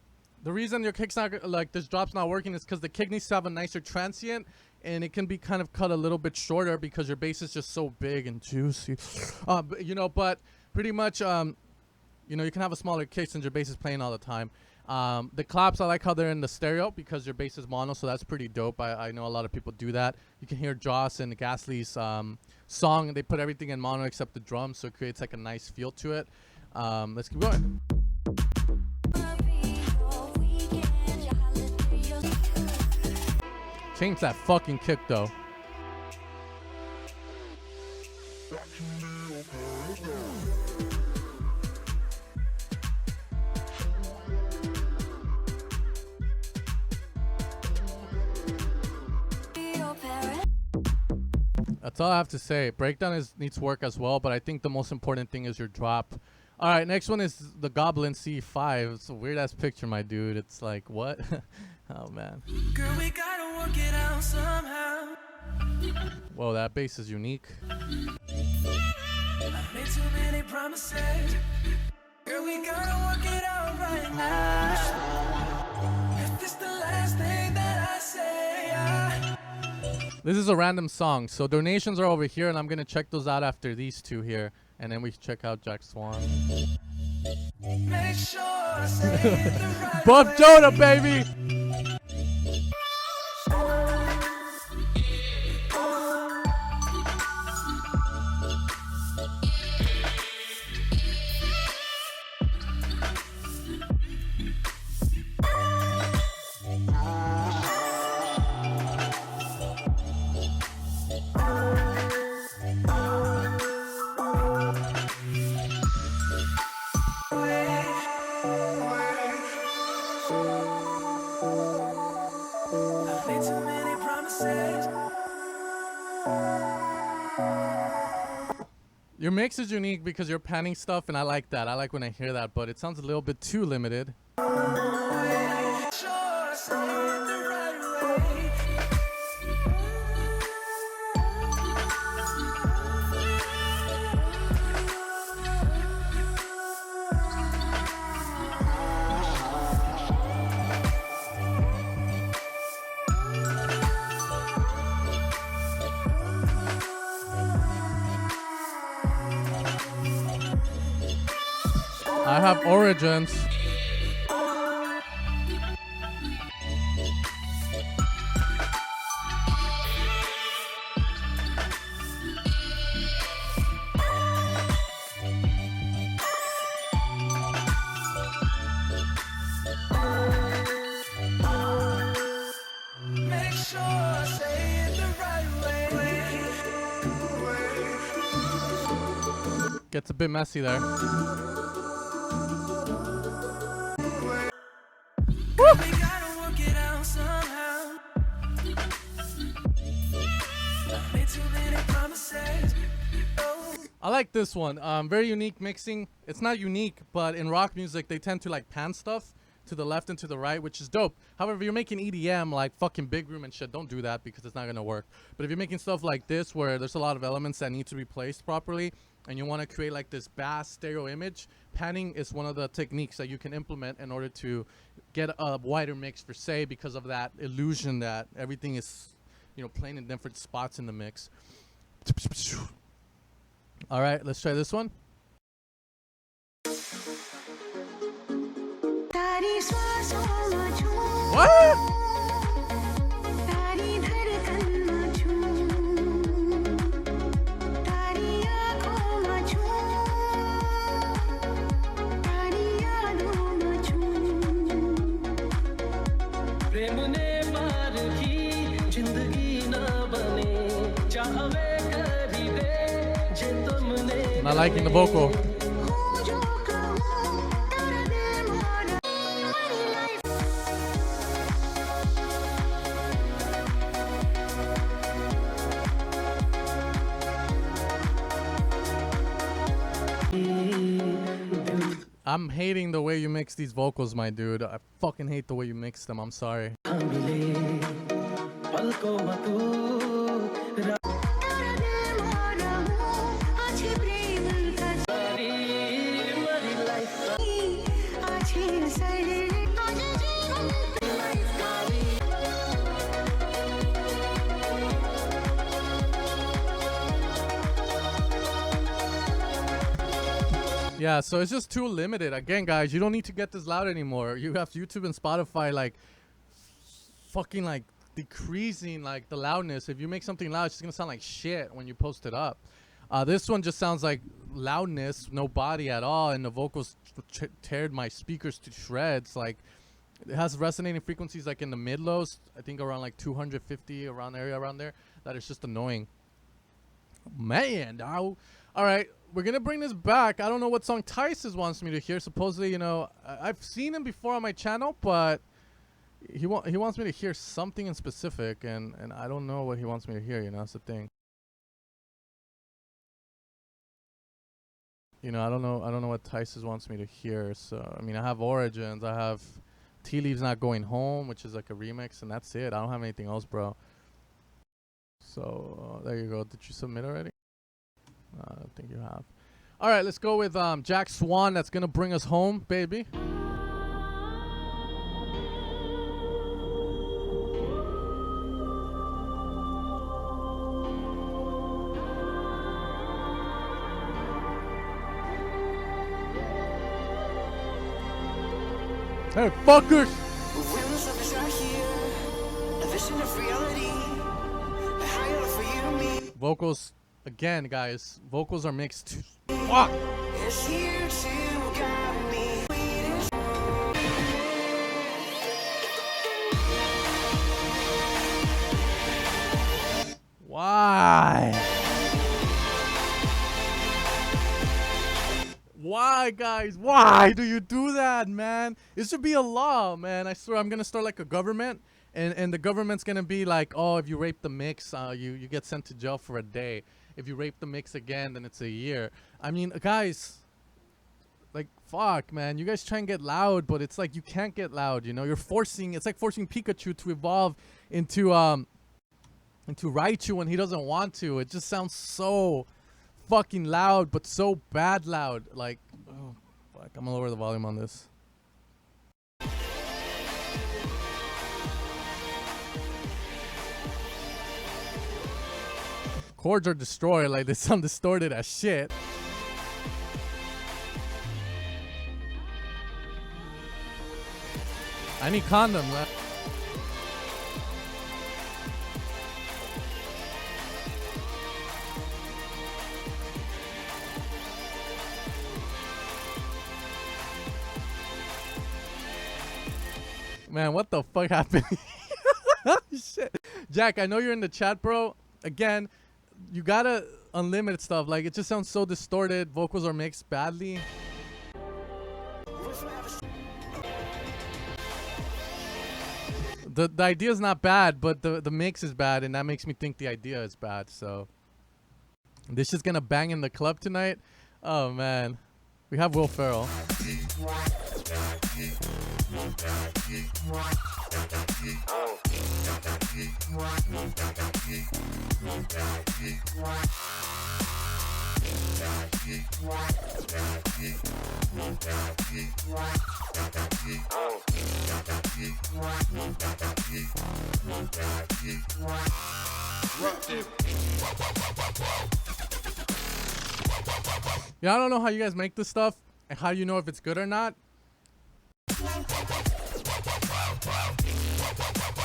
The reason your kick's not like this drop's not working is because the kick needs to have a nicer transient, and it can be kind of cut a little bit shorter because your bass is just so big and juicy. You know, but pretty much, you know, you can have a smaller kick since your bass is playing all the time. The claps, I like how they're in the stereo because your bass is mono, so that's pretty dope. I know a lot of people do that. You can hear Joss and Gasly's song, and they put everything in mono except the drums, so it creates like a nice feel to it. Let's keep going. Change that fucking kick though. That's all I have to say. Breakdown needs work as well, but I think the most important thing is your drop. All right, next one is the Goblin C5. It's a weird ass picture, my dude. It's like, what? Oh man. Girl, we gotta work it out somehow. Whoa, that bass is unique. I made too many promises. Girl, we gotta work it out right now. If this the last thing that I say, This is a random song, so donations are over here, and I'm gonna check those out after these two here, and then we check out Jack Swan. make sure I say it the right Buff way. Jonah, baby! I made too many promises. Your mix is unique because you're panning stuff, and I like that. I like when I hear that, but it sounds a little bit too limited. Make sure I say it the right way. I have Origins. Make sure I say it the right way. Gets a bit messy there. We gotta work it out somehow. I made too many promises. Oh. I like this one. Very unique mixing. It's not unique, but in rock music, they tend to like pan stuff to the left and to the right, which is dope. However, if you're making EDM like fucking Big Room and shit, don't do that because it's not gonna work. But if you're making stuff like this where there's a lot of elements that need to be placed properly and you want to create like this bass stereo image, panning is one of the techniques that you can implement in order to get a wider mix for say, because of that illusion that everything is, you know, playing in different spots in the mix. All right, let's try this one. तारी श्वासों में छूं, What? तारी धड़कन में छूं, तारी आँखों में छूं, तारी यादों में छूं। प्रेम ने मार की जिंदगी ना बने चाहवे करी दे जे तुमने Not liking the vocal. हूँ जो कहूँ तेरा दिल मोड़ा मेरी life I'm hating the way you mix these vocals, my dude. I fucking hate the way you mix them. I'm sorry. मिले पलकों में तू तेरा दिल मोड़ा हूँ अच्छे प्रेम का मरी लाइफ अच्छे Yeah, so it's just too limited. Again, guys, you don't need to get this loud anymore. You have YouTube and Spotify like fucking like decreasing like the loudness. If you make something loud, it's just gonna sound like shit when you post it up. This one just sounds like loudness, no body at all, and the vocals teared my speakers to shreds. Like, it has resonating frequencies like in the mid lows, I think around like 250 around there. That is just annoying. Man, all right, we're gonna bring this back. I don't know what song Tysus wants me to hear. Supposedly, you know, I've seen him before on my channel, but he wants me to hear something in specific, and I don't know what he wants me to hear. You know, that's the thing. You know, I don't know what Tysus wants me to hear. So, I mean, I have Origins, I have Tea Leaves Not Going Home, which is like a remix, and that's it. I don't have anything else, bro. So, there you go. Did you submit already? I don't think you have. All right, let's go with Jack Swan. That's going to bring us home, baby. Hey, fuckers! When the surface are here, a vision of reality, a higher for you and me. Vocals, again, guys. Vocals are mixed. Fuck! It's here to guide me. Why? Why, guys? Why do you do that, man? It should be a law, man. I swear I'm gonna start like a government, and the government's gonna be like, oh, if you rape the mix, you get sent to jail for a day. If you rape the mix again, then it's a year. I mean, guys, like, fuck, man. You guys try and get loud, but it's like you can't get loud, you know? You're forcing, it's like forcing Pikachu to evolve into Raichu when he doesn't want to. It just sounds so fucking loud, but so bad loud. Like, oh, fuck. I'm gonna lower the volume on this. Chords are destroyed, like they sound distorted as shit. I need condom, man. Man, what the fuck happened? Shit. Jack, I know you're in the chat, bro. Again, you gotta unlimited stuff. Like, it just sounds so distorted. Vocals are mixed badly. The idea is not bad, but the mix is bad, and that makes me think the idea is bad. So this is gonna bang in the club tonight. Oh man, we have Will Ferrell. Yeah, I don't know how you guys make this stuff and how you know if it's good or not.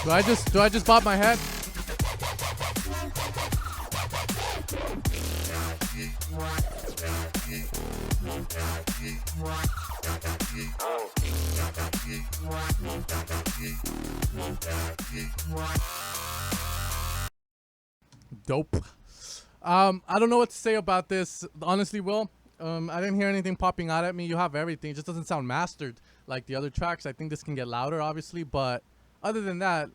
Do I just bob my head? Dope. I don't know what to say about this, honestly, Will. I didn't hear anything popping out at me. You have everything. It just doesn't sound mastered like the other tracks. I think this can get louder, obviously, but other than that,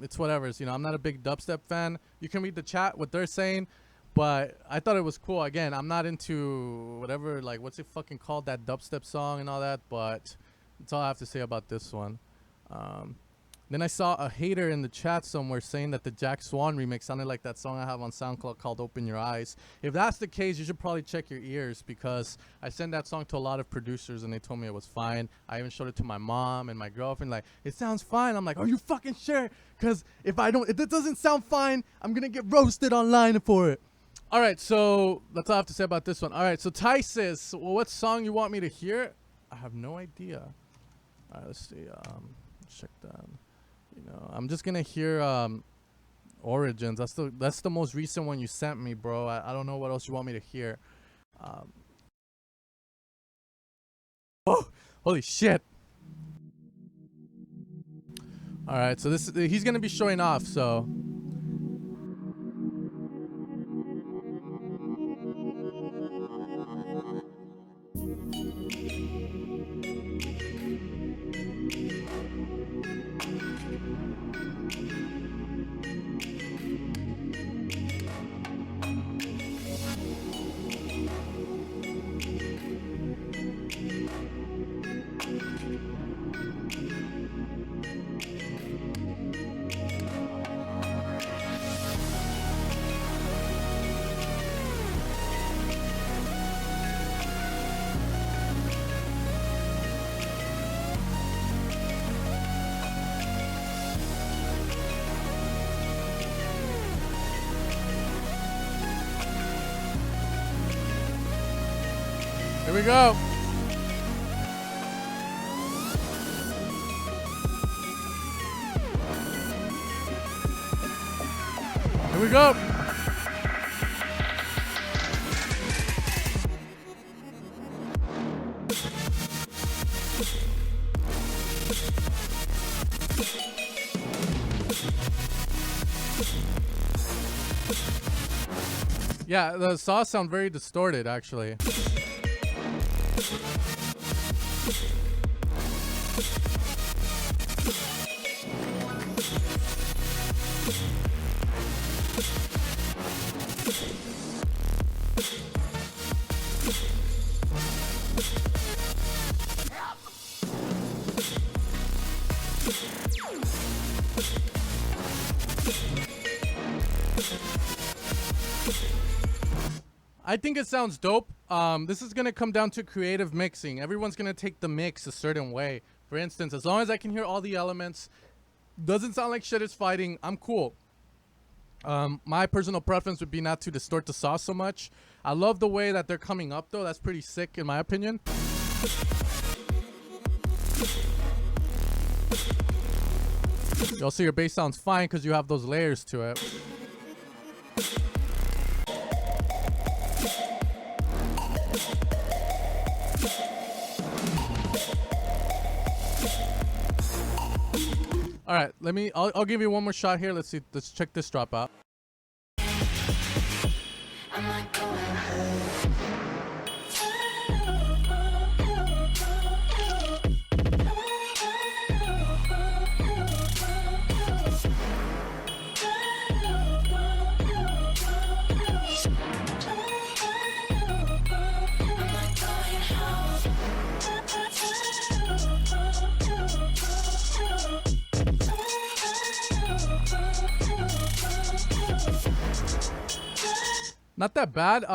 it's whatever. You know, I'm not a big dubstep fan. You can read the chat, what they're saying, but I thought it was cool. Again, I'm not into whatever, like, what's it fucking called, that dubstep song and all that, but that's all I have to say about this one. Then I saw a hater in the chat somewhere saying that the Jack Swan remix sounded like that song I have on SoundCloud called Open Your Eyes. If that's the case, you should probably check your ears, because I sent that song to a lot of producers and they told me it was fine. I even showed it to my mom and my girlfriend, like, it sounds fine. I'm like, are you fucking sure? Because if it doesn't sound fine, I'm going to get roasted online for it. All right, so that's all I have to say about this one. All right, so Ty says, well, what song you want me to hear? I have no idea. All right, let's see. Check that. You know, I'm just gonna hear Origins. That's the most recent one you sent me, bro. I don't know what else you want me to hear. Oh, holy shit! All right, so he's gonna be showing off. So. Here we go. Here we go. Yeah, the saws sound very distorted, actually. I think it sounds dope. This is gonna come down to creative mixing. Everyone's gonna take the mix a certain way. For instance, as long as I can hear all the elements, doesn't sound like shit is fighting, I'm cool. My personal preference would be not to distort the saw so much. I love the way that they're coming up though. That's pretty sick in my opinion. You'll see your bass sounds fine because you have those layers to it. All right, I'll give you one more shot here. Let's check this drop out. I'm not going home. Not that bad.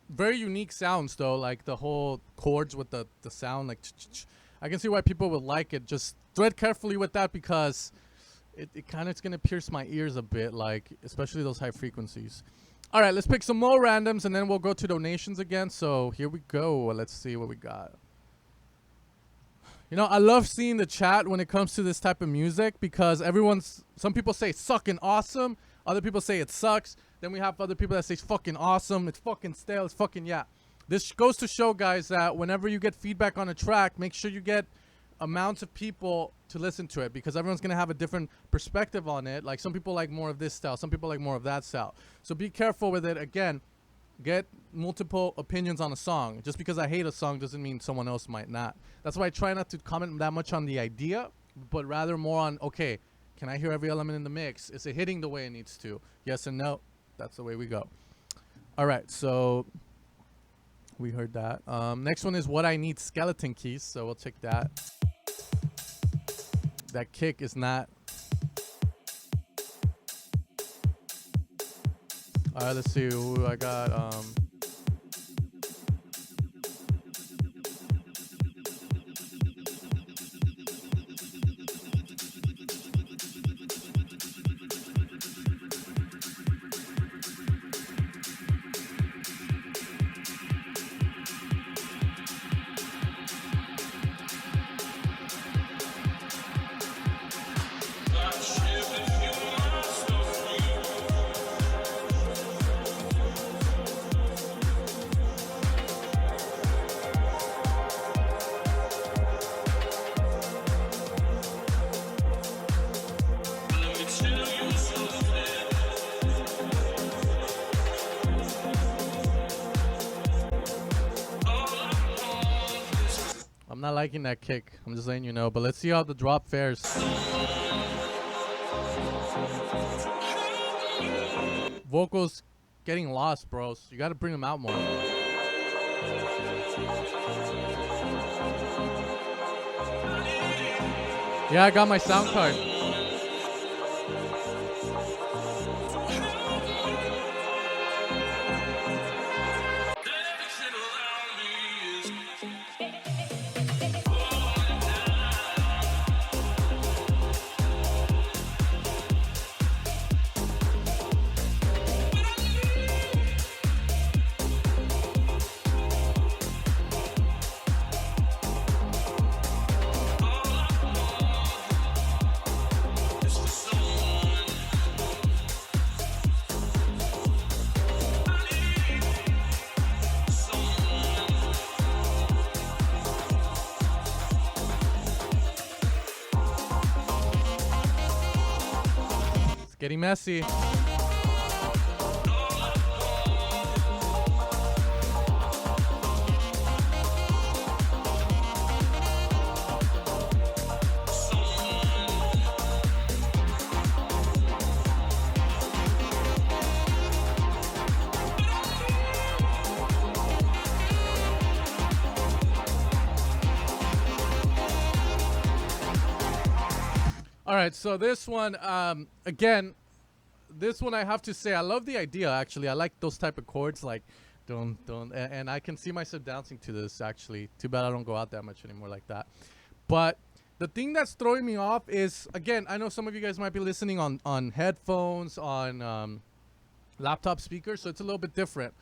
Very unique sounds though, like the whole chords with the sound, like I can see why people would like it. Just tread carefully with that because it kind of is gonna pierce my ears a bit, like especially those high frequencies. All right, let's pick some more randoms and then we'll go to donations again. So here we go. Let's see what we got. You know, I love seeing the chat when it comes to this type of music because some people say sucking awesome, other people say it sucks. Then we have other people that say it's fucking awesome, it's fucking stale, it's fucking yeah. This goes to show, guys, that whenever you get feedback on a track, make sure you get amounts of people to listen to it because everyone's going to have a different perspective on it. Like some people like more of this style, some people like more of that style. So be careful with it. Again, get multiple opinions on a song. Just because I hate a song doesn't mean someone else might not. That's why I try not to comment that much on the idea, but rather more on, okay, can I hear every element in the mix? Is it hitting the way it needs to? Yes and no. That's the way we go. All right, so we heard that. Next one is What I Need Skeleton Keys, so we'll check that. That kick is not... All right, let's see who I got. not liking that kick. I'm just letting you know. But let's see how the drop fares. Vocals getting lost, bros. You gotta bring them out more. Yeah, I got my sound card. Getting messy. All right, so this one, again, this one I have to say I love the idea. Actually, I like those type of chords, like don't, and I can see myself dancing to this. Actually, too bad I don't go out that much anymore like that. But the thing that's throwing me off is, again, I know some of you guys might be listening on headphones, on laptop speakers, so it's a little bit different.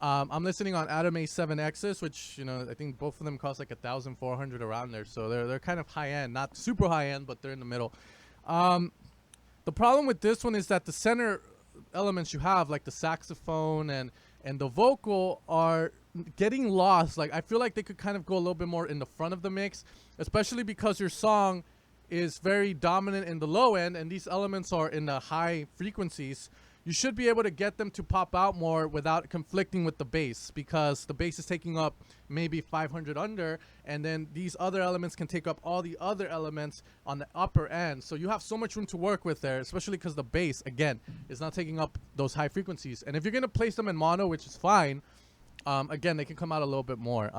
I'm listening on Atom A7Xs, which, you know, I think both of them cost like $1,400 around there, so they're kind of high end, not super high end, but they're in the middle. The problem with this one is that the center elements you have, like the saxophone and the vocal, are getting lost. Like, I feel like they could kind of go a little bit more in the front of the mix, especially because your song is very dominant in the low end and these elements are in the high frequencies. You should be able to get them to pop out more without conflicting with the bass, because the bass is taking up maybe 500 under, and then these other elements can take up all the other elements on the upper end. So you have so much room to work with there, especially because the bass, again, is not taking up those high frequencies. And if you're going to place them in mono, which is fine, again, they can come out a little bit more.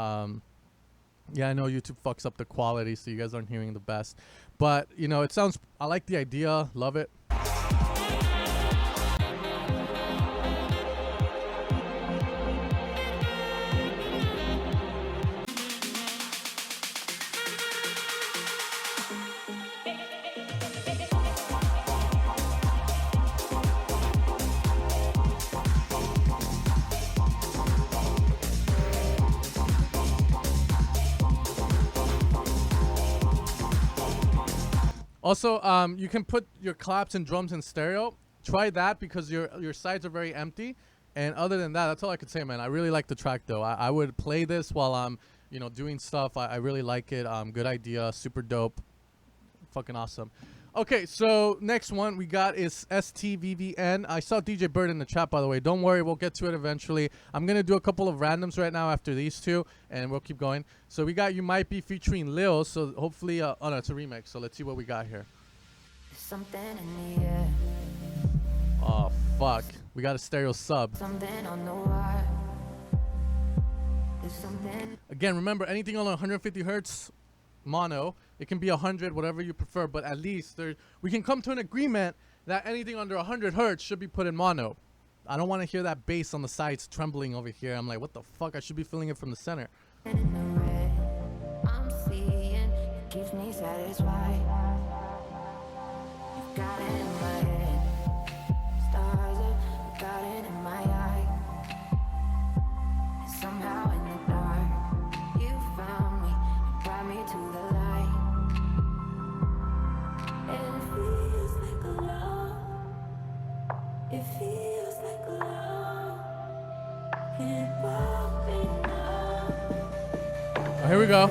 Yeah, I know YouTube fucks up the quality, so you guys aren't hearing the best. But, you know, it sounds, I like the idea, love it. Also, you can put your claps and drums in stereo. Try that, because your sides are very empty. And other than that, that's all I could say, man. I really like the track, though. I would play this while I'm, you know, doing stuff. I really like it. Good idea. Super dope. Fucking awesome. Okay, so next one we got is STVVN. I saw DJ Bird in the chat, by the way. Don't worry, we'll get to it eventually. I'm going to do a couple of randoms right now after these two, and we'll keep going. So we got You Might Be featuring Lil, so hopefully, oh no, it's a remix, so let's see what we got here. Something in the air, Oh, fuck. We got a stereo sub. something on the wire. There's something. Again, remember, anything on 150 hertz, mono. It can be 100, whatever you prefer, but at least we can come to an agreement that anything under 100 hertz should be put in mono. I don't want to hear that bass on the sides trembling over here. I'm like, what the fuck? I should be feeling it from the center. In the red, I'm seeing it keeps me satisfied. You've got it in my head, stars up, got it in my eye. And somehow in the dark, you found me, you brought me to the light. And it feels like a love. It feels like a love. And it won't be enough. Oh, here we go.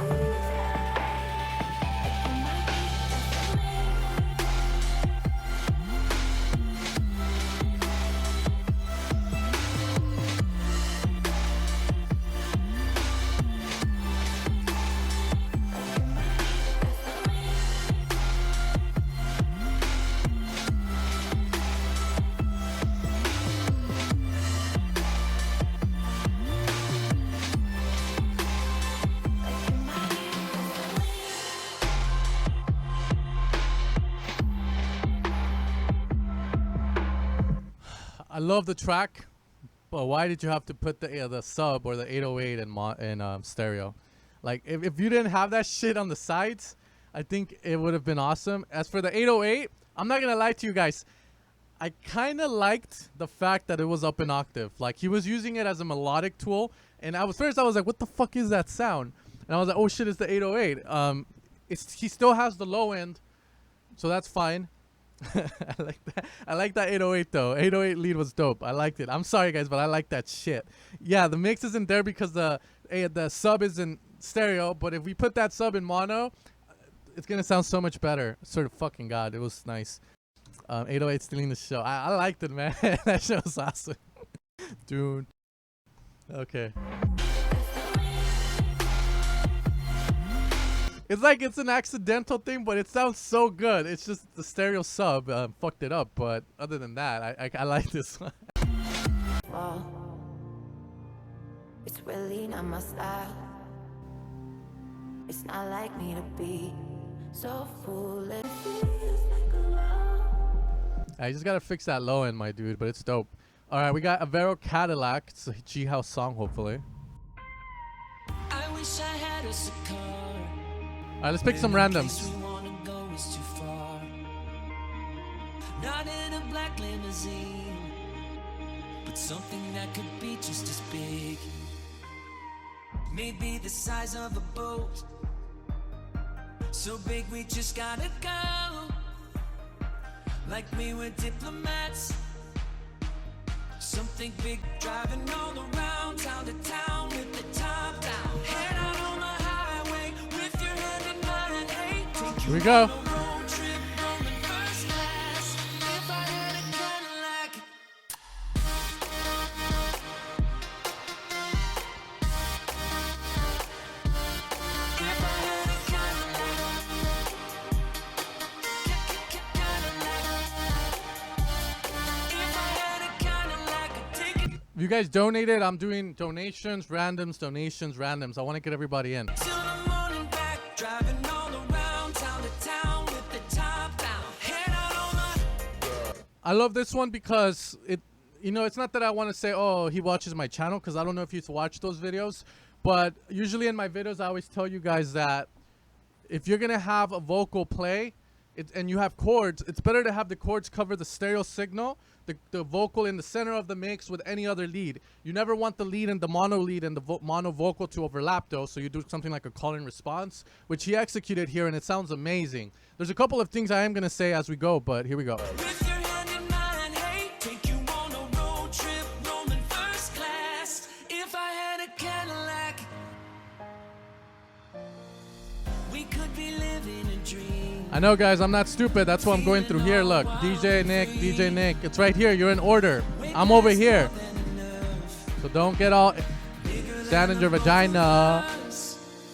I love the track, but why did you have to put the sub or the 808 in stereo? Like, if you didn't have that shit on the sides, I think it would have been awesome. As for the 808, I'm not gonna lie to you guys. I kind of liked the fact that it was up an octave. Like, he was using it as a melodic tool, and I was like, what the fuck is that sound? And I was like, oh shit, it's the 808. He still has the low end, so that's fine. I like that. I like that 808 though. 808 lead was dope. I liked it. I'm sorry guys, but I like that shit. Yeah, the mix isn't there because the sub is in stereo, but if we put that sub in mono, it's gonna sound so much better. Sort of fucking god, it was nice. 808 stealing the show. I liked it, man. That show was awesome. Dude. Okay. It's like it's an accidental thing, but it sounds so good. It's just the stereo sub fucked it up. But other than that, I like this one. Well, it's really not my style. It's not like me to be so foolish. I just gotta fix that low end, my dude, but it's dope. All right, we got Avero Cadillac. It's a G House song, hopefully. I wish I had us a car. All right, let's pick some randoms. We wanna go is too far. Not in a black limousine, but something that could be just as big. Maybe the size of a boat, so big we just gotta go. Like we were diplomats. Something big, driving all around town to town with the top down. Head out on the highway with your hand in mine. Hey, take Here we you go. on a road trip, rolling first class. If I had a Cadillac. If I had a Cadillac. If I had a Cadillac, I'd take it If you guys donated, I'm doing donations, randoms, randoms. I want to get everybody in. till the morning back, driving all around town to town with the top down. Head out on the I love this one because it's not that I want to say, oh, he watches my channel, because I don't know if you've watched those videos, but usually in my videos, I always tell you guys that if you're going to have a vocal play and you have chords, it's better to have the chords cover the stereo signal, the vocal in the center of the mix with any other lead. You never want the lead and the mono lead and the mono vocal to overlap though, so you do something like a call and response, which he executed here, and it sounds amazing. There's a couple of things I am going to say as we go, but here we go. with your hand in mine. Hey, take you on a road trip, rolling first class. If I had a Cadillac, we could be living a dream. I know, guys, I'm not stupid. That's what I'm going through here. Look, DJ Nick. It's right here. You're in order. I'm over here. So don't get all stand in your vagina.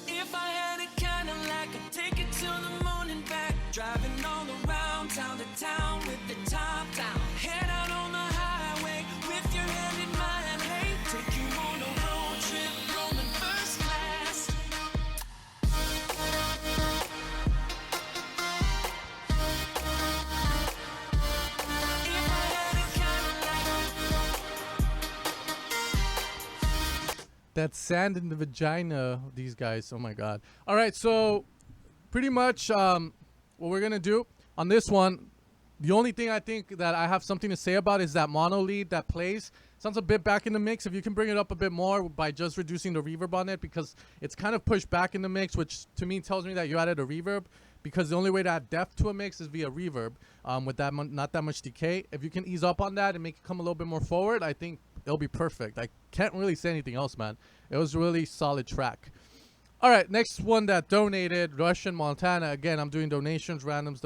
If I had a Cadillac, I'd take it till the morning back, driving all around town to town with the top down. Head out on the highway with your hand in mine. Hey, take you on a road trip, rolling first class. If I had a Cadillac. That sand in the vagina. These guys. Oh my God. All right. So pretty much what we're going to do on this one, the only thing I think that I have something to say about is that mono lead that plays. Sounds a bit back in the mix. If you can bring it up a bit more by just reducing the reverb on it, because it's kind of pushed back in the mix, which to me tells me that you added a reverb, because the only way to add depth to a mix is via reverb with that not that much decay. If you can ease up on that and make it come a little bit more forward, I think it'll be perfect. I can't really say anything else, man. It was a really solid track. All right, next one that donated, Russian Montana. Again, I'm doing donations, randoms.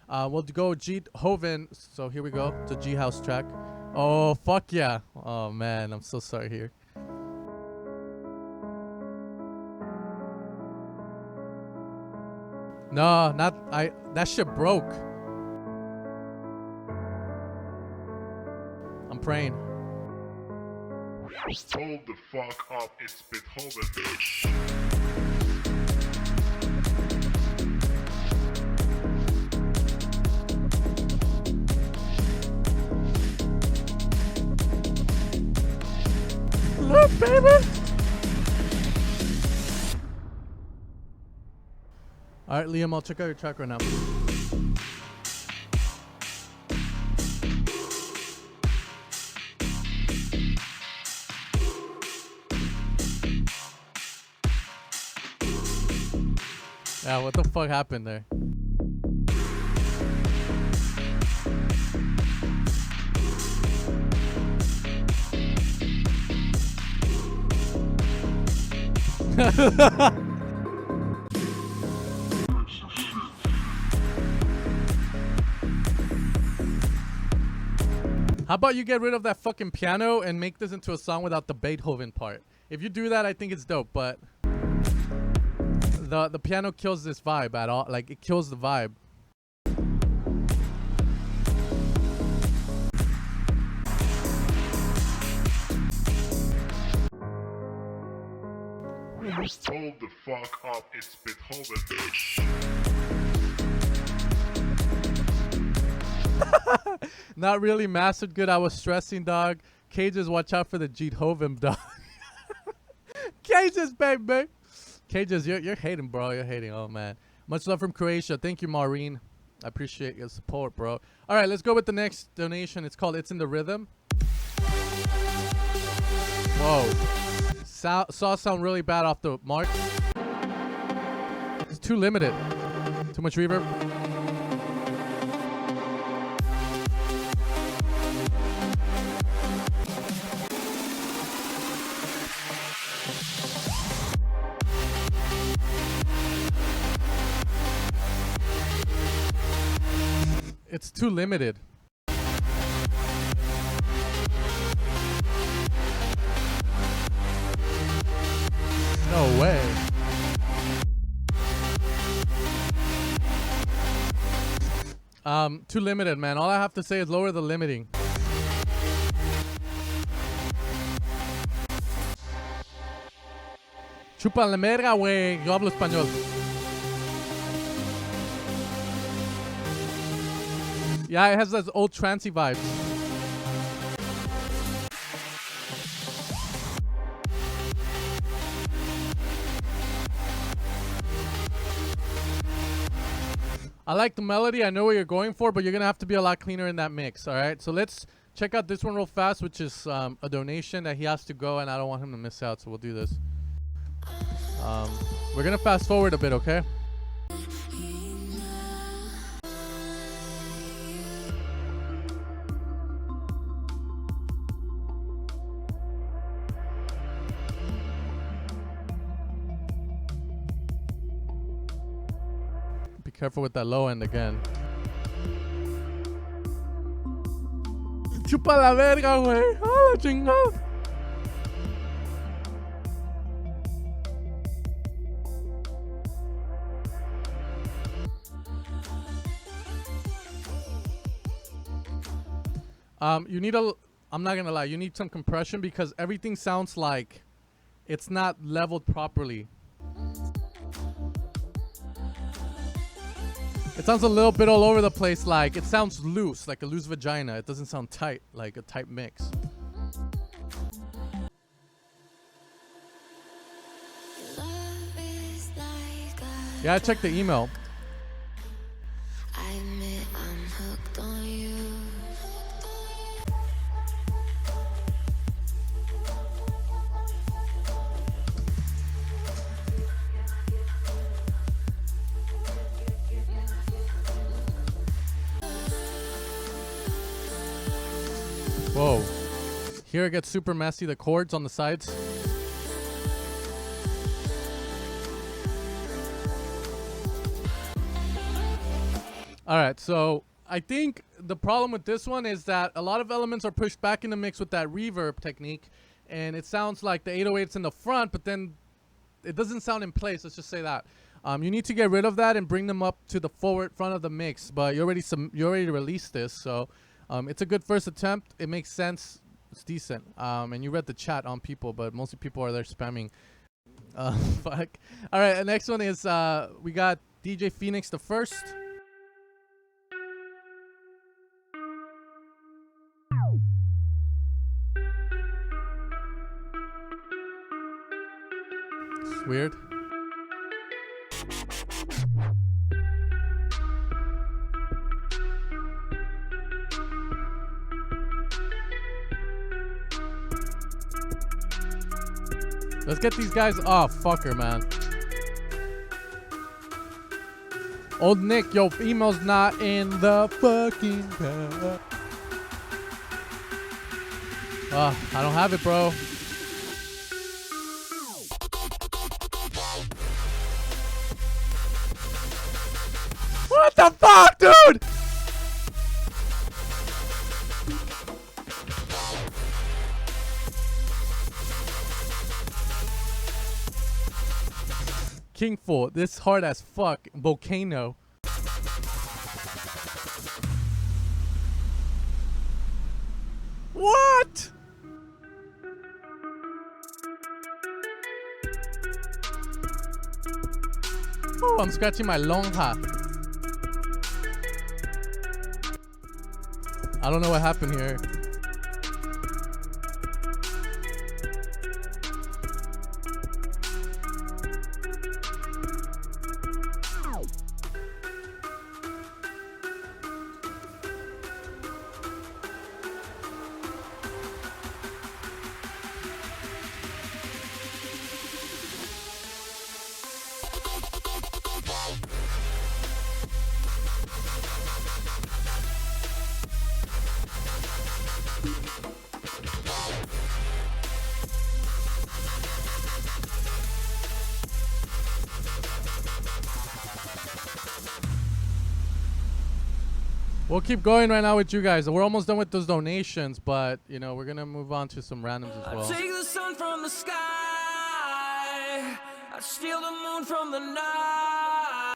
We'll go G Hoven. So here we go. It's a G House track. Oh, fuck yeah. Oh, man. I'm so sorry here. No, not I. That shit broke. I'm praying. Hold the fuck up, it's Beethoven, bitch. baby. All right, Liam, I'll check out your track right now. Yeah, what the fuck happened there? How about you get rid of that fucking piano and make this into a song without the Beethoven part? If you do that, I think it's dope, but the piano kills this vibe at all. Like, it kills the vibe. Hold the fuck up, it's Beethoven. Not really mastered good. I was stressing, dog. Cages, watch out for the Beethoven, dog. Cages, baby. Cages, you're hating, bro. You're hating. Oh, man. Much love from Croatia. Thank you, Maureen. I appreciate your support, bro. All right, let's go with the next donation. It's called It's in the Rhythm. Whoa. Saw sound really bad off the mark. It's too limited. Too much reverb. It's too limited. No way. Too limited, man. All I have to say is lower the limiting. Chupa la merga, güey. Yo hablo español. Yeah, it has those old trancey vibes. I like the melody. I know what you're going for, but you're going to have to be a lot cleaner in that mix, all right? So let's check out this one real fast, which is a donation that he has to go, and I don't want him to miss out, so we'll do this. We're going to fast forward a bit, okay? Be careful with that low end again. Chupa la verga, güey. ¡Ah, la chingada! You need I'm not gonna lie, you need some compression because everything sounds like it's not leveled properly. It sounds a little bit all over the place, like it sounds loose, like a loose vagina. It doesn't sound tight, like a tight mix. Yeah, I checked the email. I admit I'm hooked on you. Whoa. Here it gets super messy, the chords on the sides. Alright, so I think the problem with this one is that a lot of elements are pushed back in the mix with that reverb technique, and it sounds like the 808's in the front, but then it doesn't sound in place, let's just say that. You need to get rid of that and bring them up to the front of the mix, but you already released this, so it's a good first attempt. It makes sense. It's decent. And you read the chat on people, but mostly people are there spamming. Fuck. All right, the next one is we got DJ Phoenix the First. It's weird. Let's get these guys off. Fucker, man. Old Nick, your email's not in the fucking pack. I don't have it, bro. What the fuck, dude? Kingful, this hard as fuck. Volcano. What? Oh, I'm scratching my lonja. I don't know what happened here. We'll keep going right now with you guys. We're almost done with those donations, but you know we're gonna move on to some randoms as well. Take the sun from the sky. I steal the moon from the night.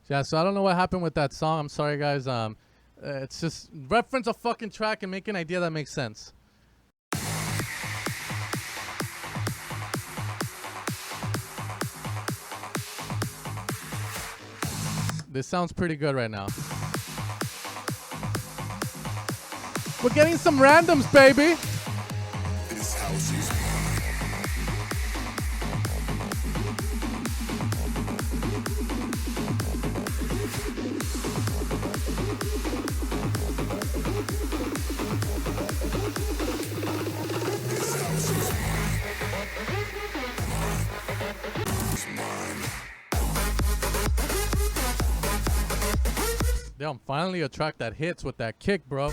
Yeah, so I don't know what happened with that song. I'm sorry, guys. It's just reference a fucking track and make an idea that makes sense. This sounds pretty good right now. We're getting some randoms, baby. This house is Damn, finally a track that hits with that kick, bro.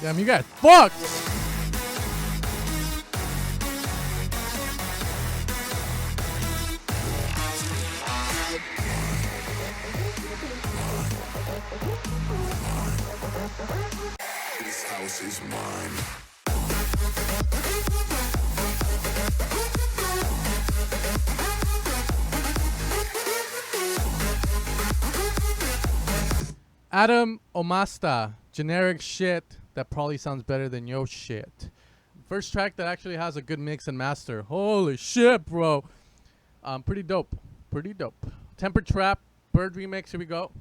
Damn, you got fucked. this house is mine. Adam Omasta, generic shit that probably sounds better than your shit. First track that actually has a good mix and master. Holy shit, bro. Pretty dope. Pretty dope. Temper Trap, Bird remix. Here we go.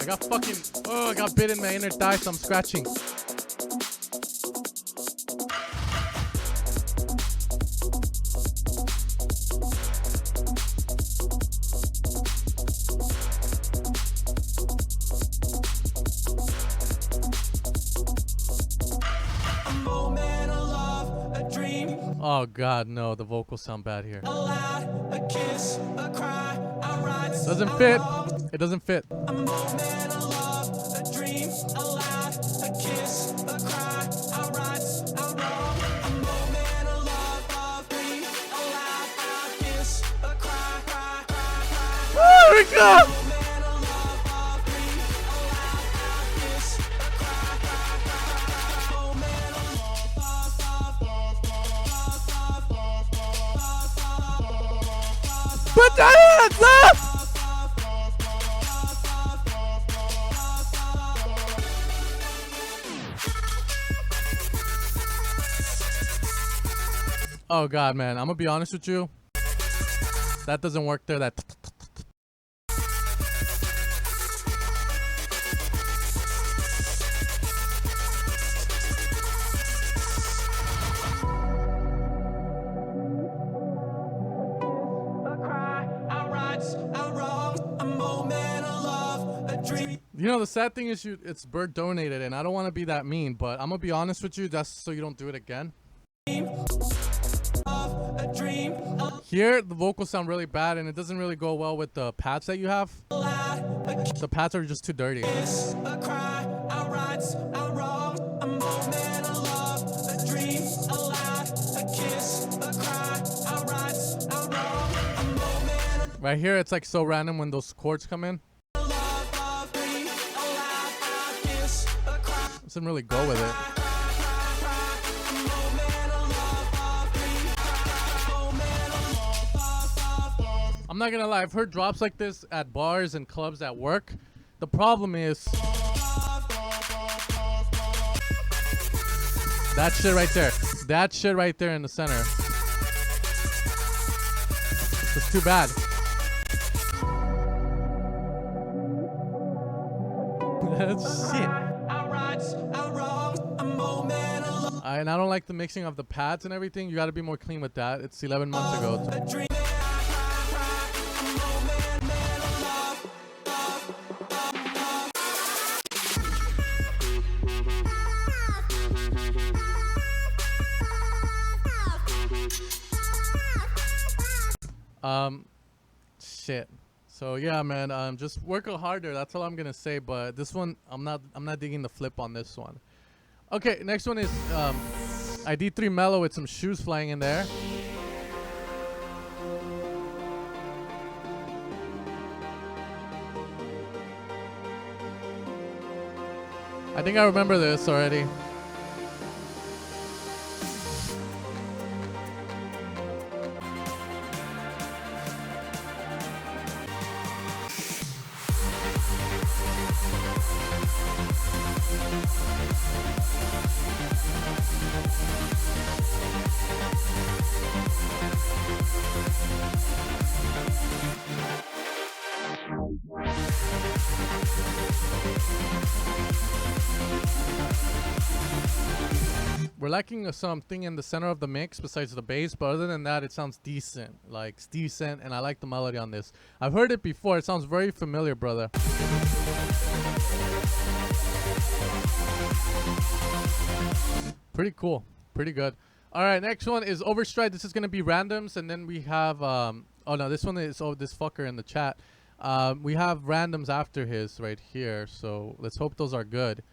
I got fucking, I got bit in my inner thigh, so I'm scratching. Oh God, no, the vocals sound bad here. A lie, a kiss, a cry, I write. Doesn't fit. It doesn't fit. A moment, a love, a dream, a lie, a kiss, a cry, I write, I wrong. A moment, a love, a dream, a lie, a kiss, a cry, cry, cry, cry. Oh my God. Moment, a love, a dream, a lie, a kiss, a cry, cry, cry, cry. Moment, a Put your hands up. Oh God, man, I'm gonna be honest with you. That doesn't work there. That. a cry, I write, I wrong. A moment, a love, a dream. You know, the sad thing is, it's Bird donated, and I don't want to be that mean, but I'm gonna be honest with you, just so you don't do it again. A dream, a Here, the vocals sound really bad, and it doesn't really go well with the pads that you have. lie, a The pads are just too dirty. kiss, a cry, I write, I wrong. A moment, a love, a dream, a lie, a kiss, a cry, I write, I wrong. A moment, Right here, it's like so random when those chords come in. a love, a dream, a lie, a kiss, a cry, Doesn't really go with it. cry, cry, cry. A moment, a love, a dream, a moment, a love. I'm not gonna lie, I've heard drops like this at bars and clubs at work. The problem is that shit right there. That shit right there in the center. It's too bad. That's shit. I write, I wrong. A moment, a love, And I don't like the mixing of the pads and everything. You gotta be more clean with that. It's 11 months ago. a dream. Cry, cry, cry. A moment, a love. Shit. So yeah, man, just work harder. That's all I'm gonna say. But this one, I'm not digging the flip on this one. Okay, next one is ID3 Mellow with some shoes flying in there. I think I remember this already. We're lacking something in the center of the mix besides the bass, but other than that, it sounds decent. Like, it's decent, and I like the melody on this. I've heard it before. It sounds very familiar, brother. Pretty cool. Pretty good. All right, next one is Overstride. This is going to be randoms, and then we have... oh, no, this one is this fucker in the chat. We have randoms after his right here, so let's hope those are good.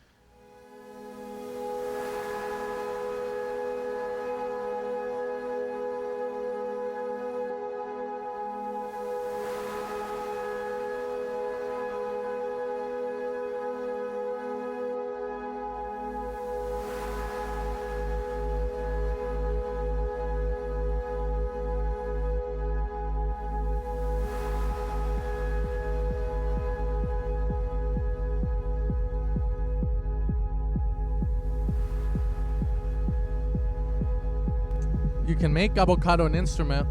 You can make avocado an instrument.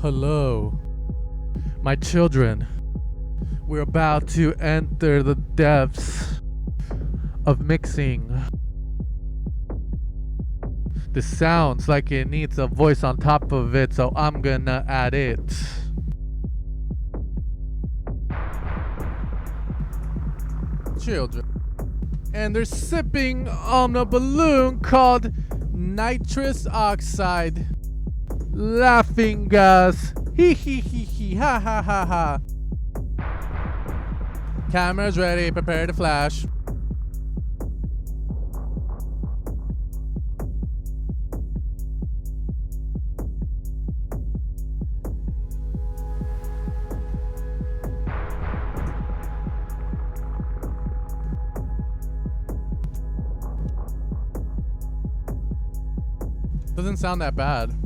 Hello, my children. We're about to enter the depths of mixing. This sounds like it needs a voice on top of it, so I'm gonna add it. Children. and they're sipping on a balloon called nitrous oxide. Laughing gas. Hee hee hee hee. Ha ha ha ha. Cameras ready. Prepare to flash. Doesn't sound that bad.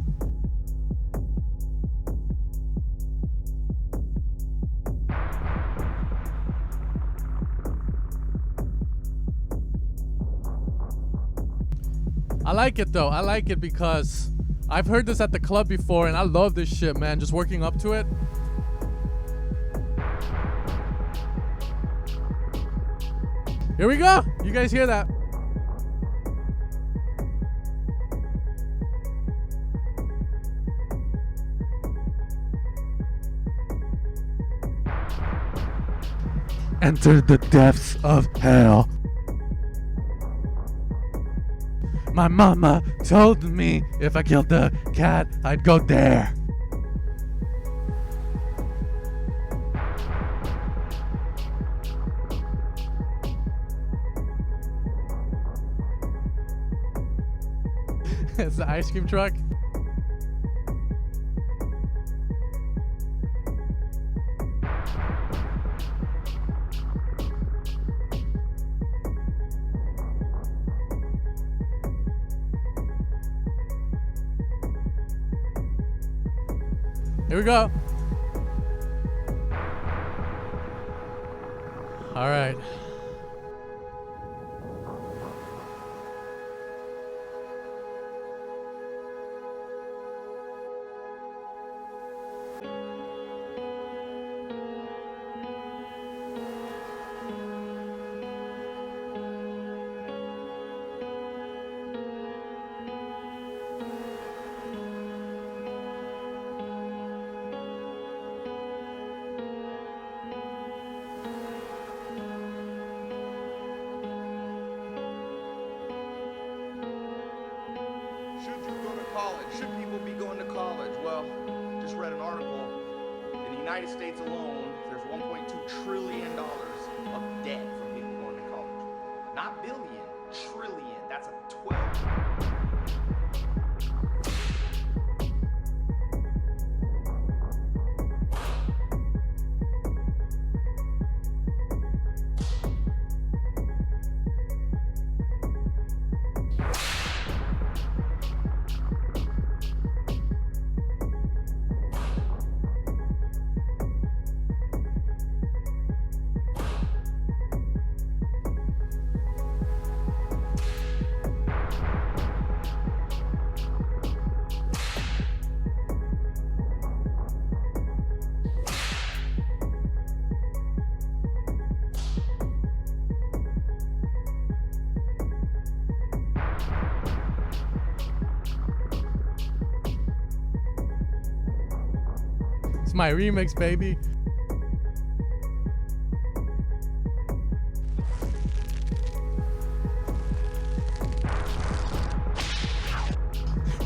I like it though. I like it because I've heard this at the club before and I love this shit, man. Just working up to it. Here we go. You guys hear that? Enter the depths of hell. My mama told me if I killed the cat, I'd go there. It's the ice cream truck. Here we go. All right. Should you go to college? Should people be going to college? Well, just read an article. In the United States alone, there's $1.2 trillion of debt from people going to college. Not billion, trillion. That's a 12. It's my remix, baby.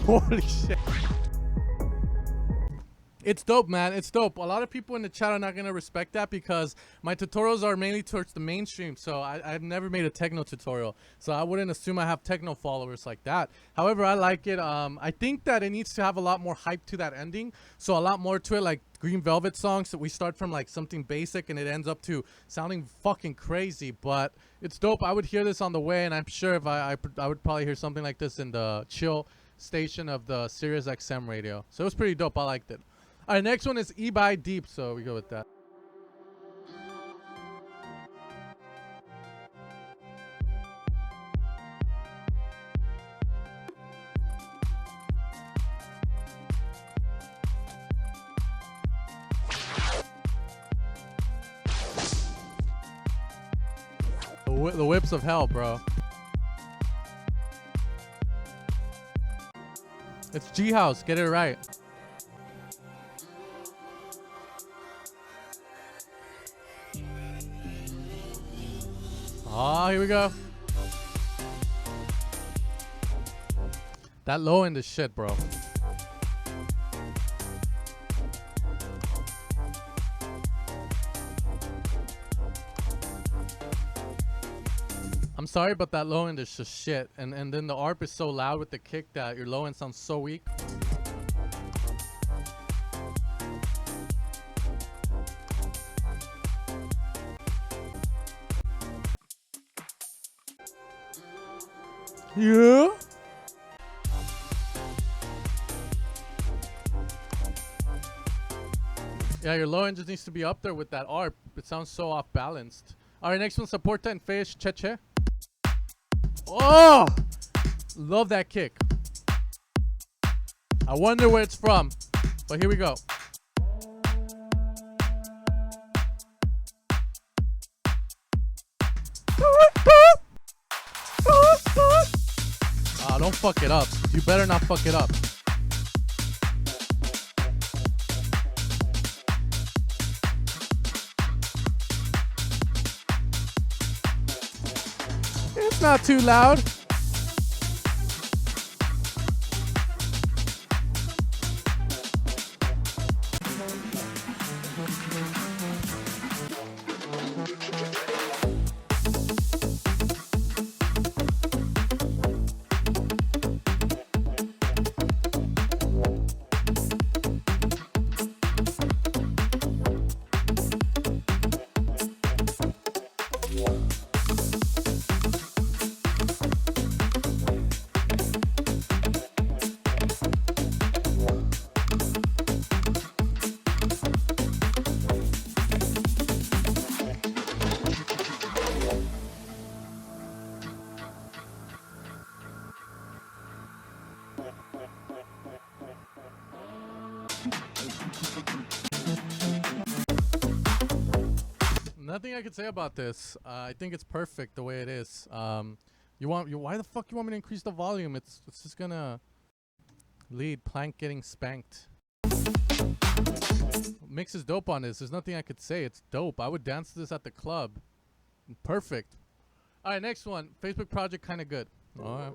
Holy shit. It's dope, man. It's dope. A lot of people in the chat are not going to respect that because my tutorials are mainly towards the mainstream. So I've never made a techno tutorial. So I wouldn't assume I have techno followers like that. However, I like it. I think that it needs to have a lot more hype to that ending. So a lot more to it, like Green Velvet songs. So we start from like something basic and it ends up to sounding fucking crazy. But it's dope. I would hear this on the way. And I'm sure if I would probably hear something like this in the chill station of the Sirius XM radio. So it was pretty dope. I liked it. All right, next one is E-By Deep, so we go with that. The whips of hell, bro. It's G-House, get it right. Oh, here we go. That low end is shit, bro. I'm sorry, but that low end is just shit. And then the ARP is so loud with the kick that your low end sounds so weak. Yeah. Yeah, your low end just needs to be up there with that ARP. It sounds so off balanced. All right, next one, Saporta and Feish Cheche. Oh, love that kick. I wonder where it's from, but here we go. Ah, don't fuck it up. You better not fuck it up. It's not too loud. Nothing I could say about this. I think it's perfect the way it is. Why the fuck you want me to increase the volume? It's just gonna lead Plank getting spanked. Mix is dope on this. There's nothing I could say. It's dope. I would dance to this at the club. Perfect. All right, next one. Facebook project kind of good. All right.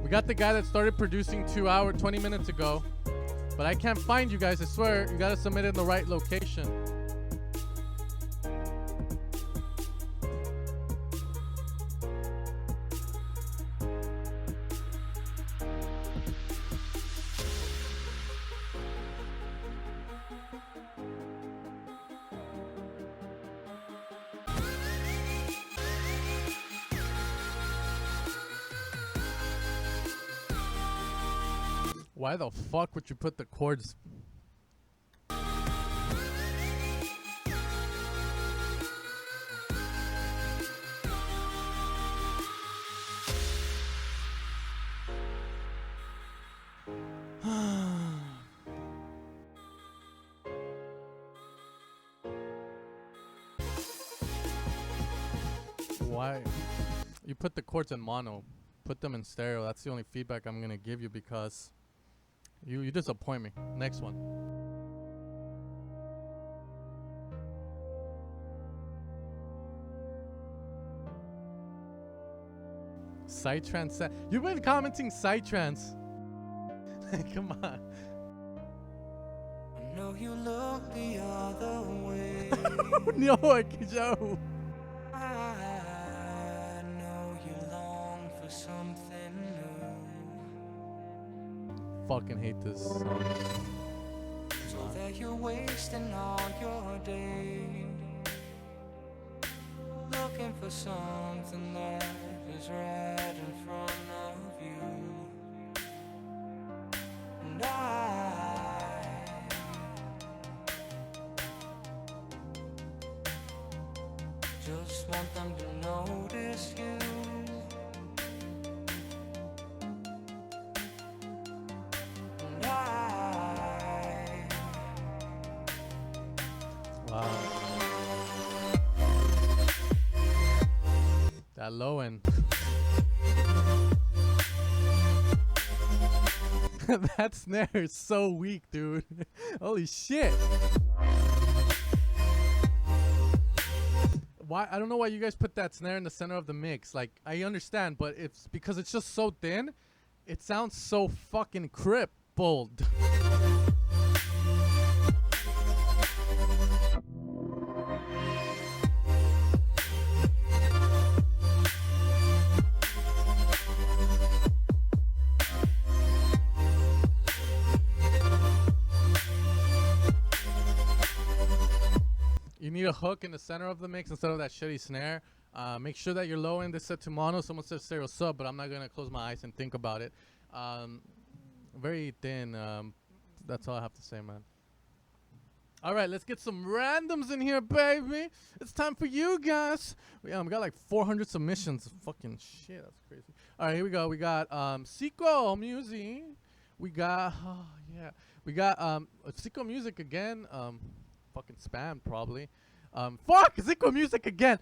We got the guy that started producing 20 minutes ago, but I can't find you guys. I swear, you gotta submit it in the right location. Why the fuck would you put the chords? Why? You put the chords in mono. Put them in stereo. That's the only feedback I'm gonna give you because you disappoint me. Next one. Psytrance. You've been commenting Psytrance. Come on. I know you look the other way. No, Joe. I know you long for something new. Fucking hate this song. So that you're wasting all your day looking for something that is right in front of you. And I just want them to notice you. And I Wow. That low end. That snare is so weak, dude. Holy shit. Why? I don't know why you guys put that snare in the center of the mix. Like, I understand, but it's because it's just so thin. It sounds so fucking crippled. You need a hook in the center of the mix instead of that shitty snare. Make sure that you're lowering this set to mono. Someone said stereo sub, but I'm not gonna close my eyes and think about it. Very thin. That's all I have to say, man. All right, let's get some randoms in here, baby. It's time for you guys. We got like 400 submissions. Fucking shit, that's crazy. All right, here we go. We got Sequel Music. We got we got Sequel Music again. Fucking spam probably. Fuck Sequel Music again.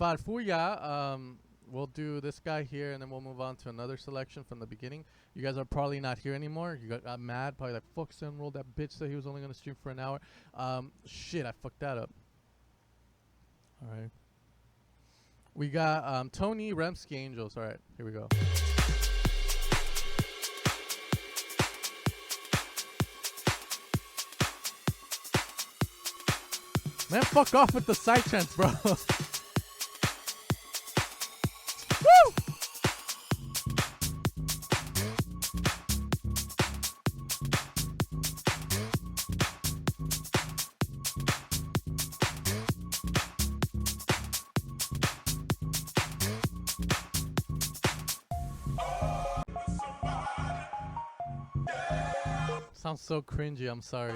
Farfulla. We'll do this guy here, and then we'll move on to another selection from the beginning. You guys are probably not here anymore. You got mad, probably like, fuck, Sam rolled that bitch said he was only gonna stream for an hour. Shit, I fucked that up. All right. We got Tony Remsky Angels. All right, here we go. Man, fuck off with the sidechains, bro. Woo! Sounds so cringy, I'm sorry.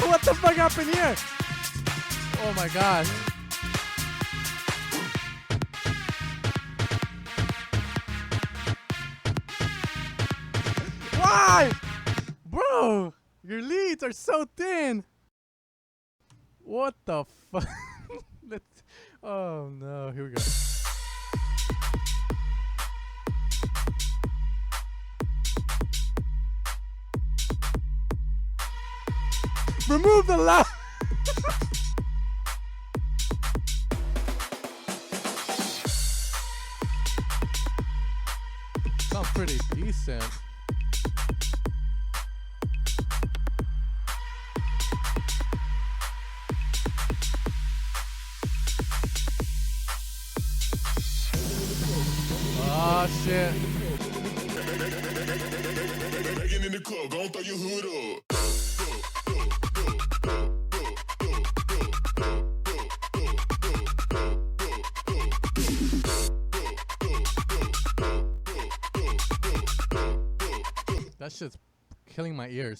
What the fuck happened here? Oh my god. Why? Bro, your leads are so thin. What the fuck? Oh no, here we go. Remove the loud. Sounds pretty decent. Oh shit. Begging in the club, gon' throw your hood up. That shit's killing my ears.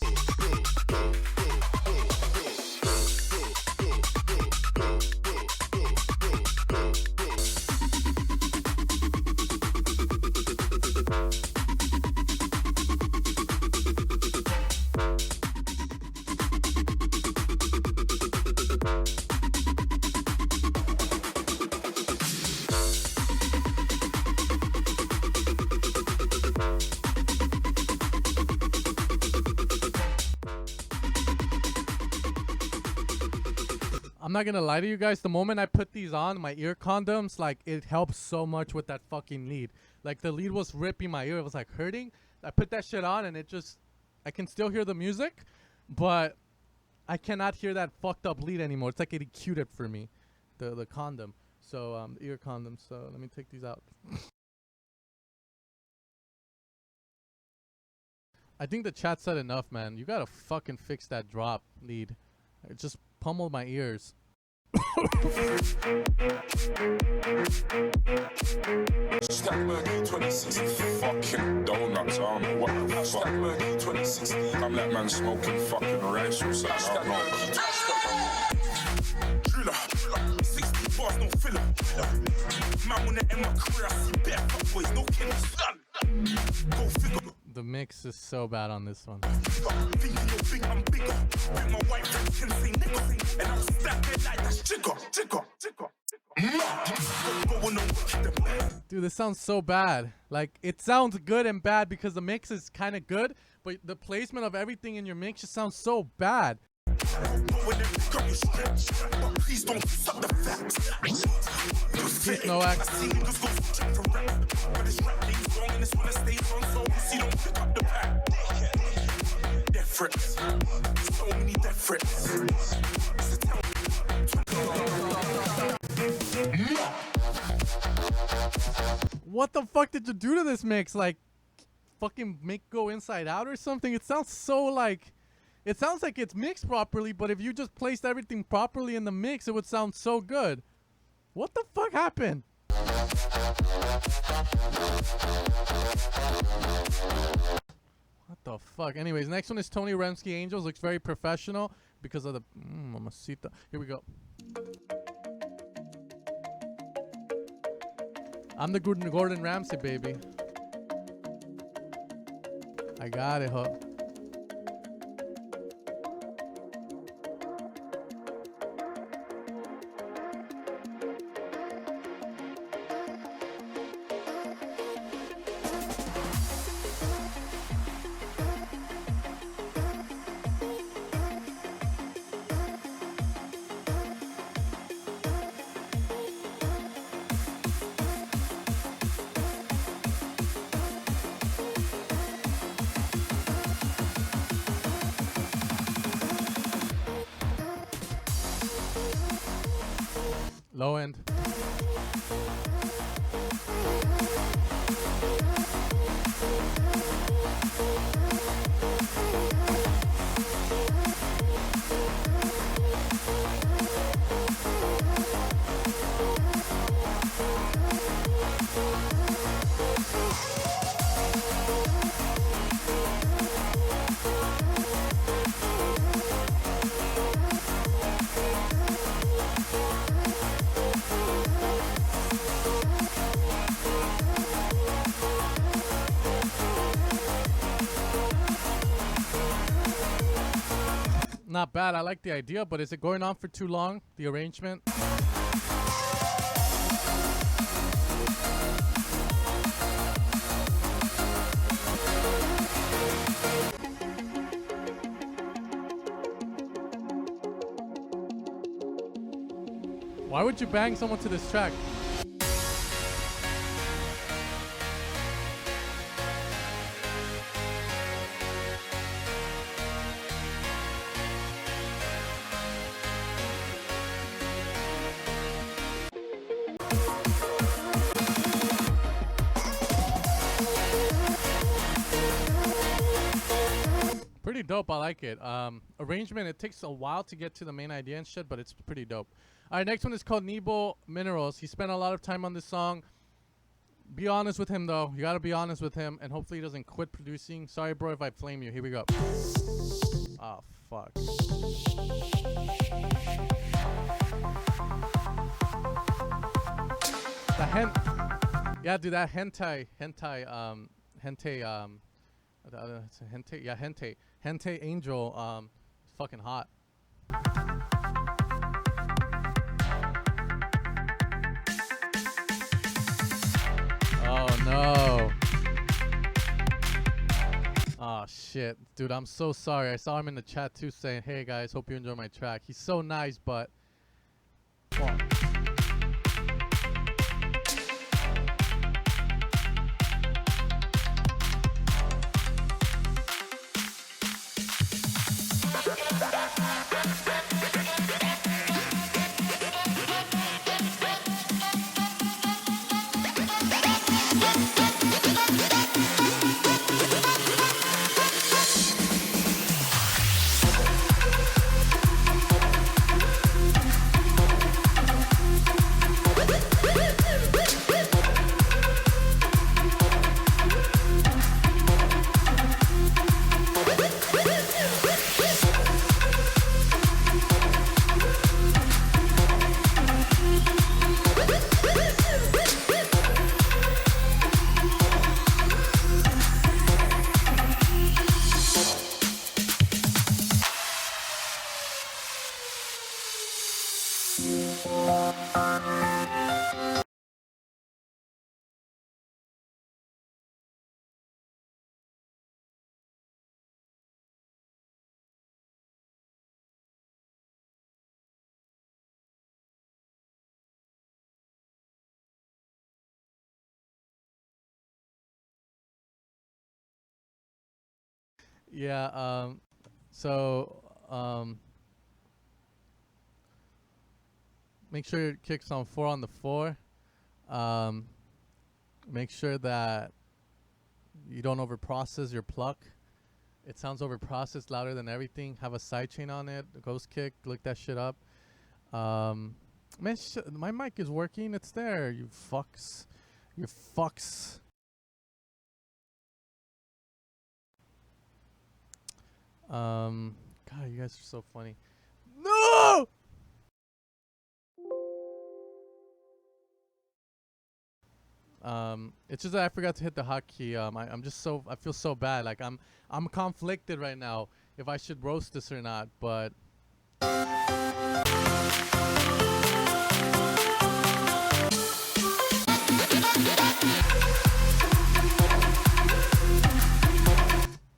I'm not gonna lie to you guys, the moment I put these on, my ear condoms, like, it helps so much with that fucking lead. Like, the lead was ripping my ear, it was like hurting. I put that shit on and it just, I can still hear the music, but I cannot hear that fucked up lead anymore. It's like it EQ'd it for me, the condom. So, the ear condom, so let me take these out. I think the chat said enough, man. You gotta fucking fix that drop lead. It just pummeled my ears. Stack Murky 2060, fucking donuts, I don't know what the fuck. Stack Murky 2060, I'm that man smoking fucking rice or something, I don't know. Driller, 60 bars, no filler. Man, when I end my career, I see better fuck boys, no killers. Go figure. The mix is so bad on this one. Thinking you're big, I'm bigger. Bring my white friends can say nigga. And I'll stack their like that's jigger. Dude, this sounds so bad. Like, it sounds good and bad because the mix is kind of good, but the placement of everything in your mix just sounds so bad. Please don't suck the facts. Peace, Noak. So many death threats. What the fuck did you do to this mix? Like, fucking make go inside out or something? It sounds so like... It sounds like it's mixed properly, but if you just placed everything properly in the mix, it would sound so good. What the fuck happened? What the fuck? Anyways, next one is Tony Remsky Angels. Looks very professional because of the... mamacita. Here we go. I'm the Gordon Ramsay, baby. I got it, huh? Low end. Not bad. I like the idea, but is it going on for too long? The arrangement? Why would you bang someone to this track? Pretty dope. I like it. Arrangement, it takes a while to get to the main idea and shit, but it's pretty dope. All right, next one is called Nebo Minerals. He spent a lot of time on this song. Be honest with him, though. You got to be honest with him, and hopefully he doesn't quit producing. Sorry, bro, if I flame you. Here we go. Oh, fuck. Yeah, dude, that hentai, Hentai Angel, is fucking hot. Oh no. Oh shit, dude, I'm so sorry. I saw him in the chat too saying, "Hey guys, hope you enjoy my track." He's so nice, but fuck. Yeah. So make sure your kick's on 4 on the 4. Make sure that you don't overprocess your pluck. It sounds overprocessed, louder than everything. Have a sidechain on it, a ghost kick. Look that shit up. Man, my mic is working. It's there. You fucks. You fucks. God, you guys are so funny. No! It's just that I forgot to hit the hotkey. I feel so bad. Like I'm conflicted right now if I should roast this or not, but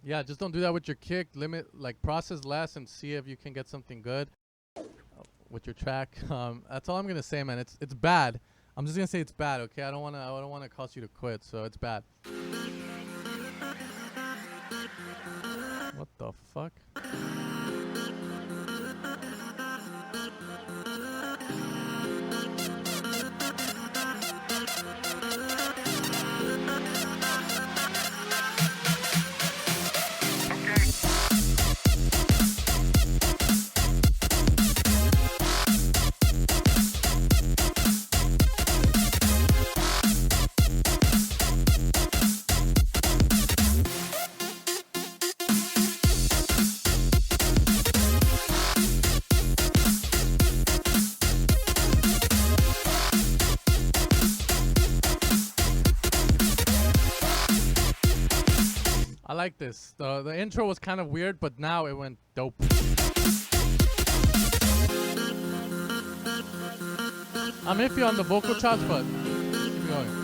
yeah, just don't do that with your kick. Limit, like, process less and see if you can get something good with your track. That's all I'm gonna say, man. It's bad. I'm just gonna say it's bad, okay? I don't wanna cause you to quit, so it's bad. What the fuck? I like this. The intro was kind of weird, but now it went dope. I'm iffy on the vocal chops, but keep going.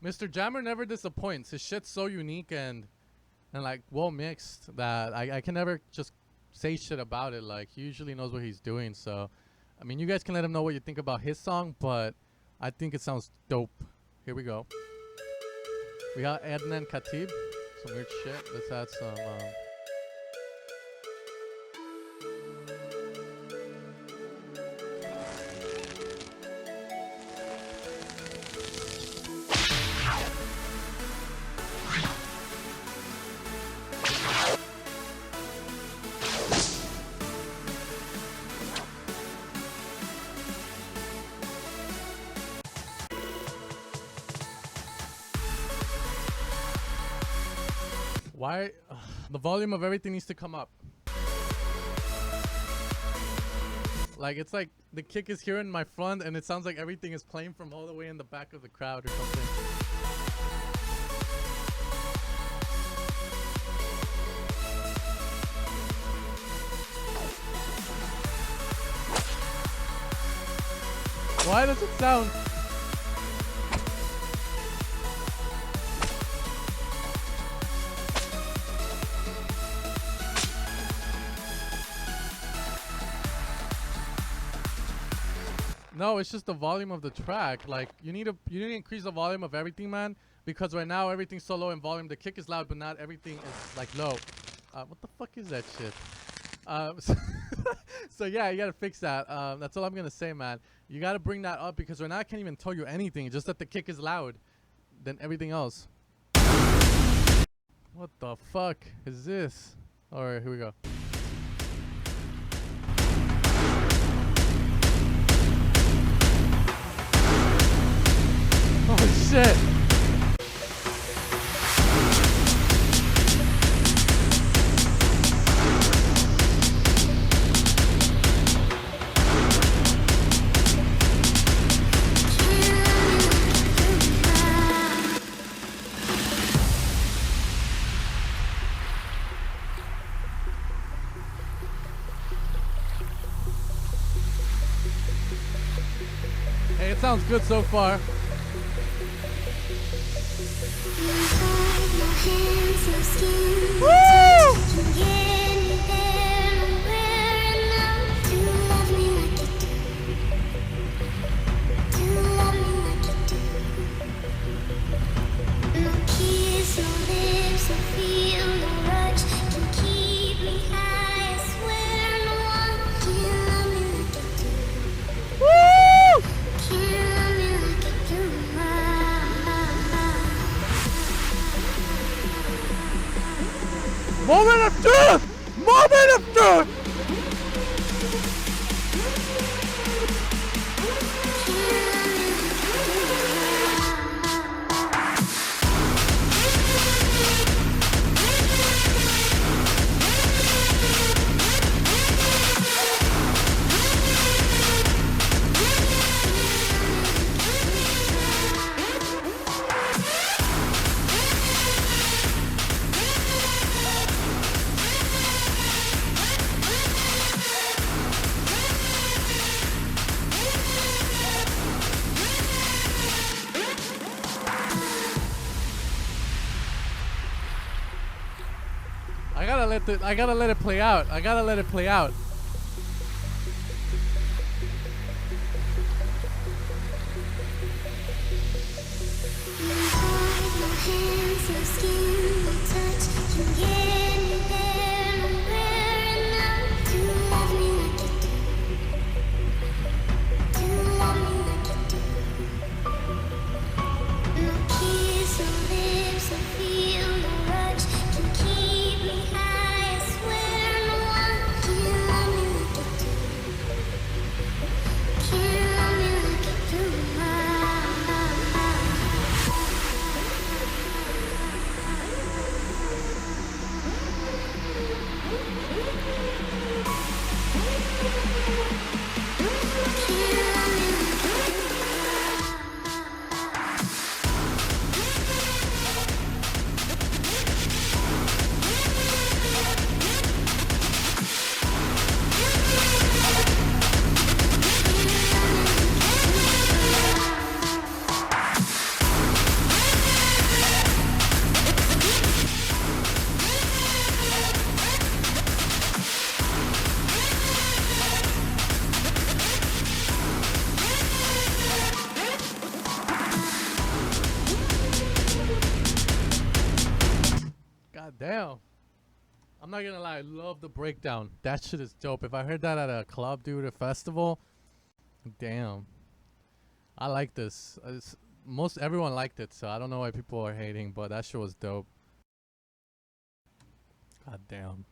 Mr. Jammer never disappoints. His shit's so unique and like well mixed that I can never just say shit about it. Like, he usually knows what he's doing. So, I mean, you guys can let him know what you think about his song, but I think it sounds dope. Here we go. We got Adnan Khatib. Some weird shit. Let's add some... Why? The volume of everything needs to come up. Like, it's like the kick is here in my front and it sounds like everything is playing from all the way in the back of the crowd or something. Why does it sound... No, it's just the volume of the track. Like, you need to increase the volume of everything, man, because right now everything's so low in volume. The kick is loud, but not everything is like low. What the fuck is that shit? So yeah, you gotta fix that. That's all I'm gonna say, man. You gotta bring that up because right now I can't even tell you anything. Just that the kick is loud, than everything else. What the fuck is this? All right, here we go. Oh shit! sounds good so far. Moment of truth! Moment of truth! I gotta let it play out. I gotta let it play out. Damn. I'm not gonna lie, I love the breakdown. That shit is dope. If I heard that at a club, dude, a festival, damn. I like this. Most everyone liked it, so I don't know why people are hating, but that shit was dope. God damn.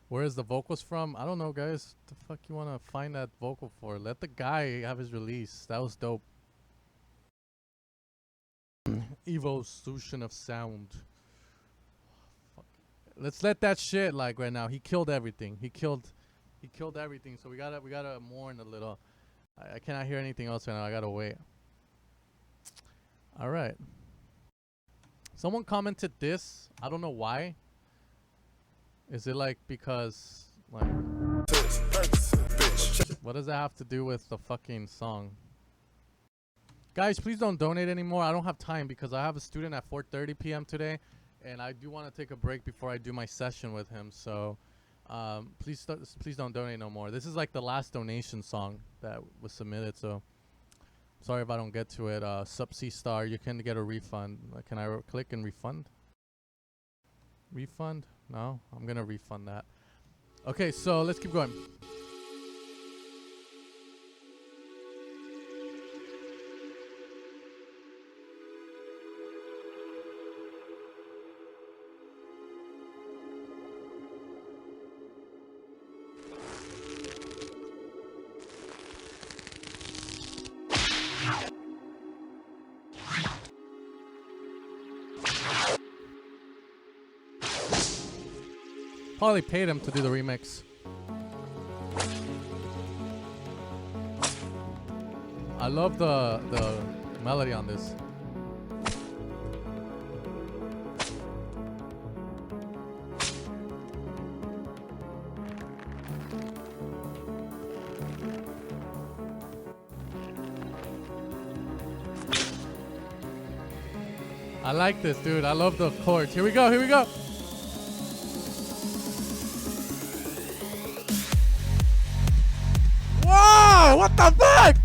Where is the vocals from? I don't know, guys. The fuck you wanna find that vocal for? Let the guy have his release. That was dope. Evolution of sound. Fuck. Let's let that shit like right now. He killed everything. He killed everything. So we gotta mourn a little. I cannot hear anything else right now. I gotta wait. All right. Someone commented this. I don't know why. Is it like because like what does that have to do with the fucking song? Guys, please don't donate anymore. I don't have time because I have a student at 4:30 p.m. today, and I do want to take a break before I do my session with him. So, please don't donate no more. This is like the last donation song that was submitted. So, sorry if I don't get to it. Subsea Star, you can get a refund. Can I click and refund? Refund? No, I'm gonna refund that. Okay, so let's keep going. Probably paid him to do the remix. I love the melody on this. I like this, dude. I love the chords. Here we go. Here we go. Whoa! What the fuck?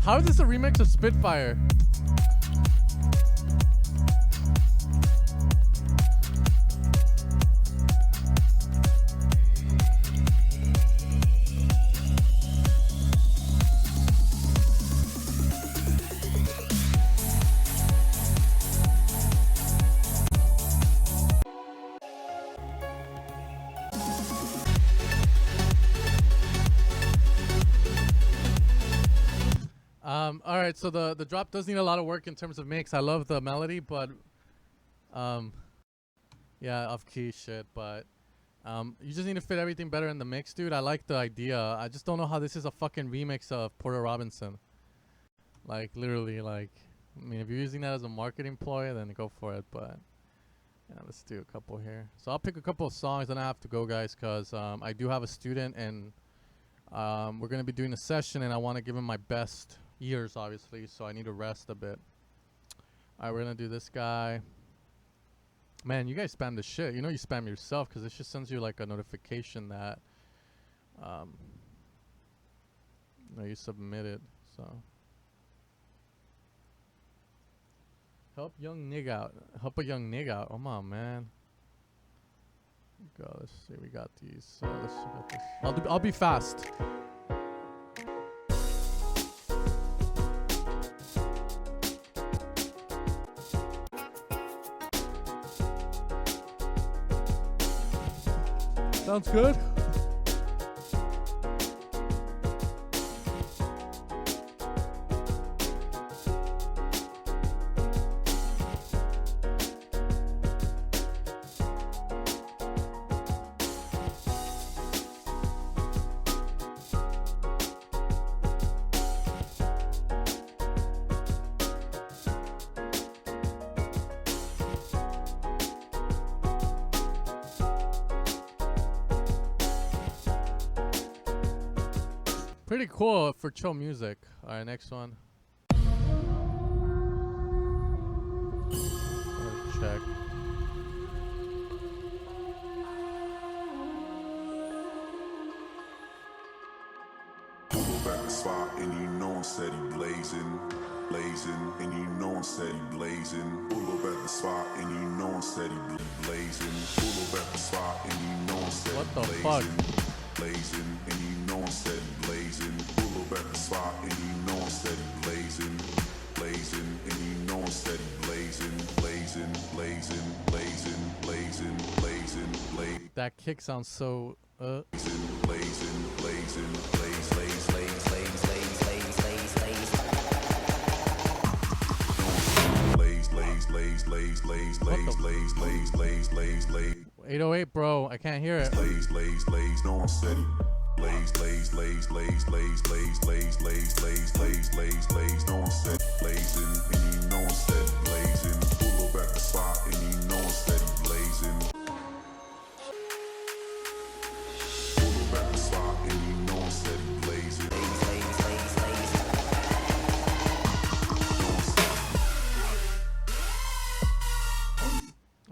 How is this a remix of Spitfire? All right, so the drop does need a lot of work in terms of mix. I love the melody, but yeah, off key shit, but you just need to fit everything better in the mix, dude. I like the idea. I just don't know how this is a fucking remix of Porter Robinson. Like literally, like I mean, if you're using that as a marketing ploy, then go for it. But yeah, let's do a couple here. So I'll pick a couple of songs, and I have to go, guys, because I do have a student, and we're gonna be doing a session, and I want to give him my best years, obviously, so I need to rest a bit. Alright, we're gonna do this guy. Man, you guys spam the shit. You know you spam yourself because it just sends you like a notification that you submitted. So help young nigga out. Help a young nigga out. Come on, man. Go. Let's see. We got these. Let's see. Got this. I'll be fast. Sounds good. Pretty cool for chill music. Alright, next one. Let's check. Pull back the spot and you know I'm steady blazing, blazing, and you know I'm steady blazing. Pull up at the spot and you know I'm steady blazing. Pull up at the spot and you know I'm steady What the blazing. fuck? Blazing, and you know I'm steady blazing. Pull up at the spot, and you know I'm steady blazing. Blazing, and you know I'm steady blazing. Blazing, blazing, blazing, blazing, blazing, blazing. That kick sounds so Blazing, blazing, blazing, blaze, blaze, blaze, blaze, blaze, blaze, blaze, blaze. Blaze, blaze, blaze, blaze, blaze, blaze, blaze, blaze, blaze, blaze, blaze. 808, bro. I can't hear it. Blaze, blaze, blaze, no I'm steady. Blaze, blaze, blaze, blaze, blaze, blaze, blaze, blaze, blaze, blaze, blaze, blaze, no I'm steady. Blazing, and you know I'm steady blazing. Pull up at the spot, and you know I'm steady blazing. Pull up at the spot, and you know I'm steady blazing. Blaze, blaze, blaze, blaze.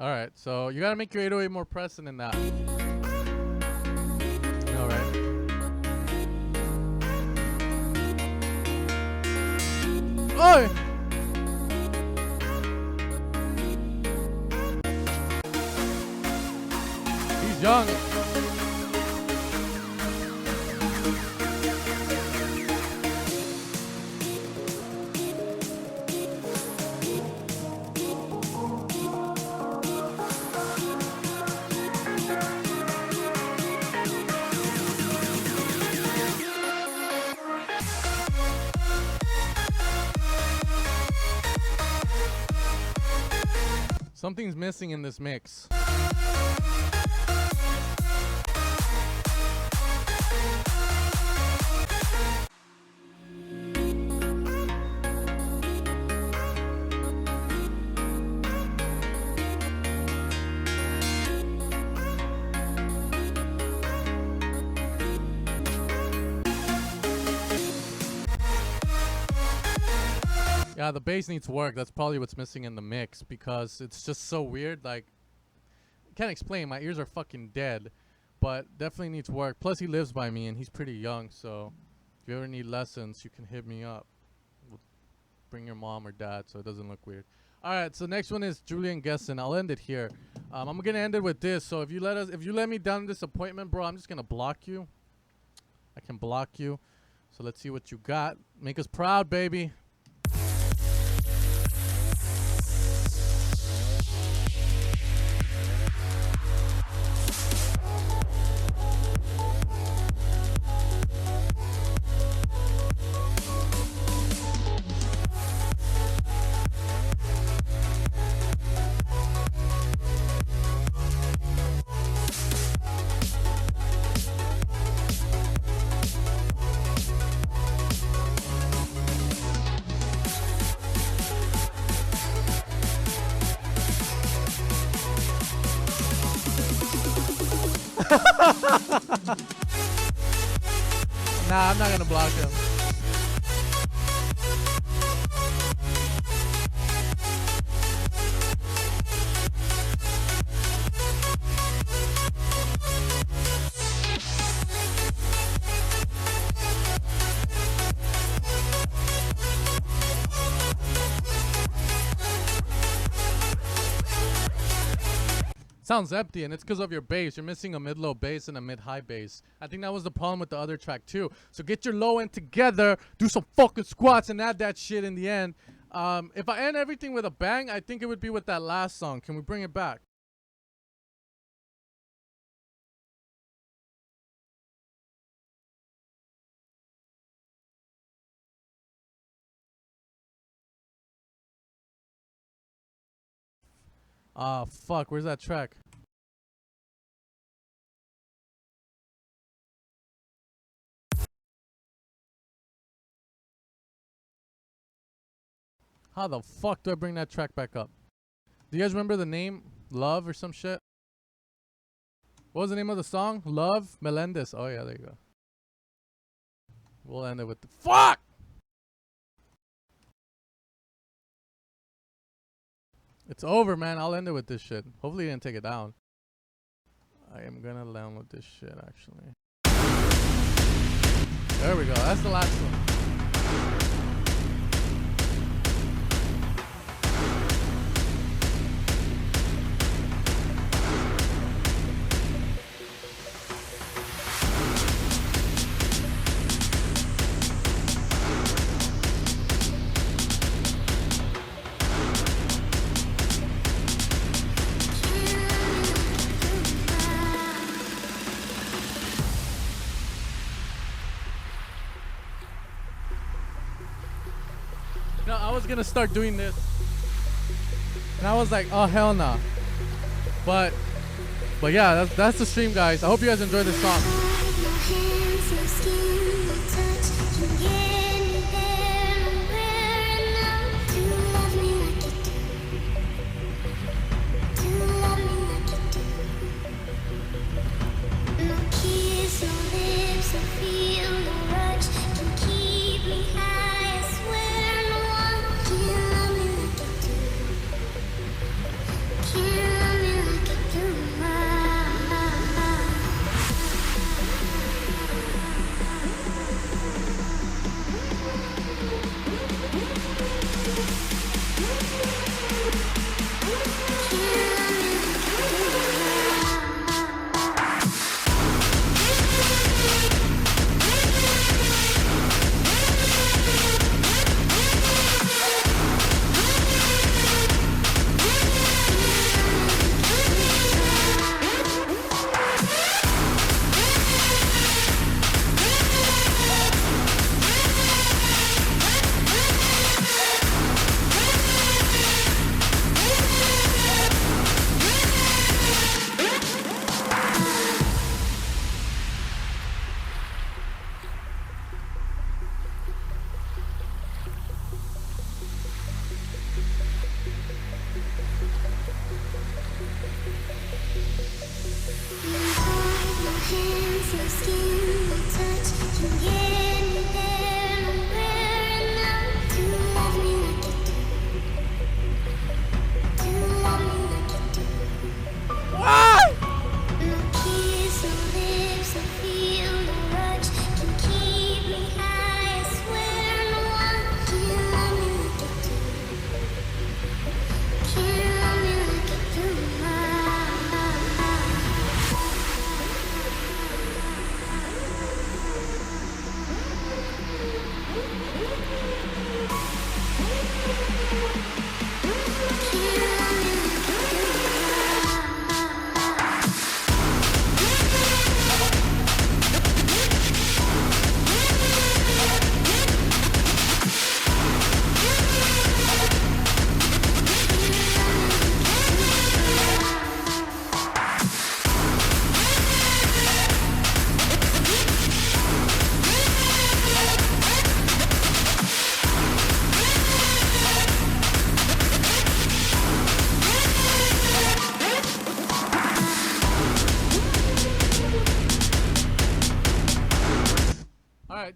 Alright, so you gotta make your 808 more pressing than that. Alright. Oi! He's young. Something's missing in this mix. Yeah, the bass needs work. That's probably what's missing in the mix because it's just so weird. Like, can't explain. My ears are fucking dead, but definitely needs work. Plus, he lives by me and he's pretty young. So, if you ever need lessons, you can hit me up. We'll bring your mom or dad so it doesn't look weird. All right. So next one is Julian Gesson. I'll end it here. I'm gonna end it with this. So if you let me down this appointment, bro, I'm just gonna block you. I can block you. So let's see what you got. Make us proud, baby. Nah, I'm not gonna block him. Sounds empty, and it's because of your bass. You're missing a mid-low bass and a mid-high bass. I think that was the problem with the other track too. So get your low end together, do some fucking squats, and add that shit in the end. If I end everything with a bang, I think it would be with that last song. Can we bring it back? Ah, fuck. Where's that track? How the fuck do I bring that track back up? Do you guys remember the name? Love or some shit? What was the name of the song? Love Melendez. Oh yeah, there you go. We'll end it with the fuck! It's over, man. I'll end it with this shit. Hopefully you didn't take it down. I am gonna download this shit, actually. There we go. That's the last one. No, I was gonna start doing this, and I was like, oh hell no. But yeah, that's the stream, guys. I hope you guys enjoyed this song.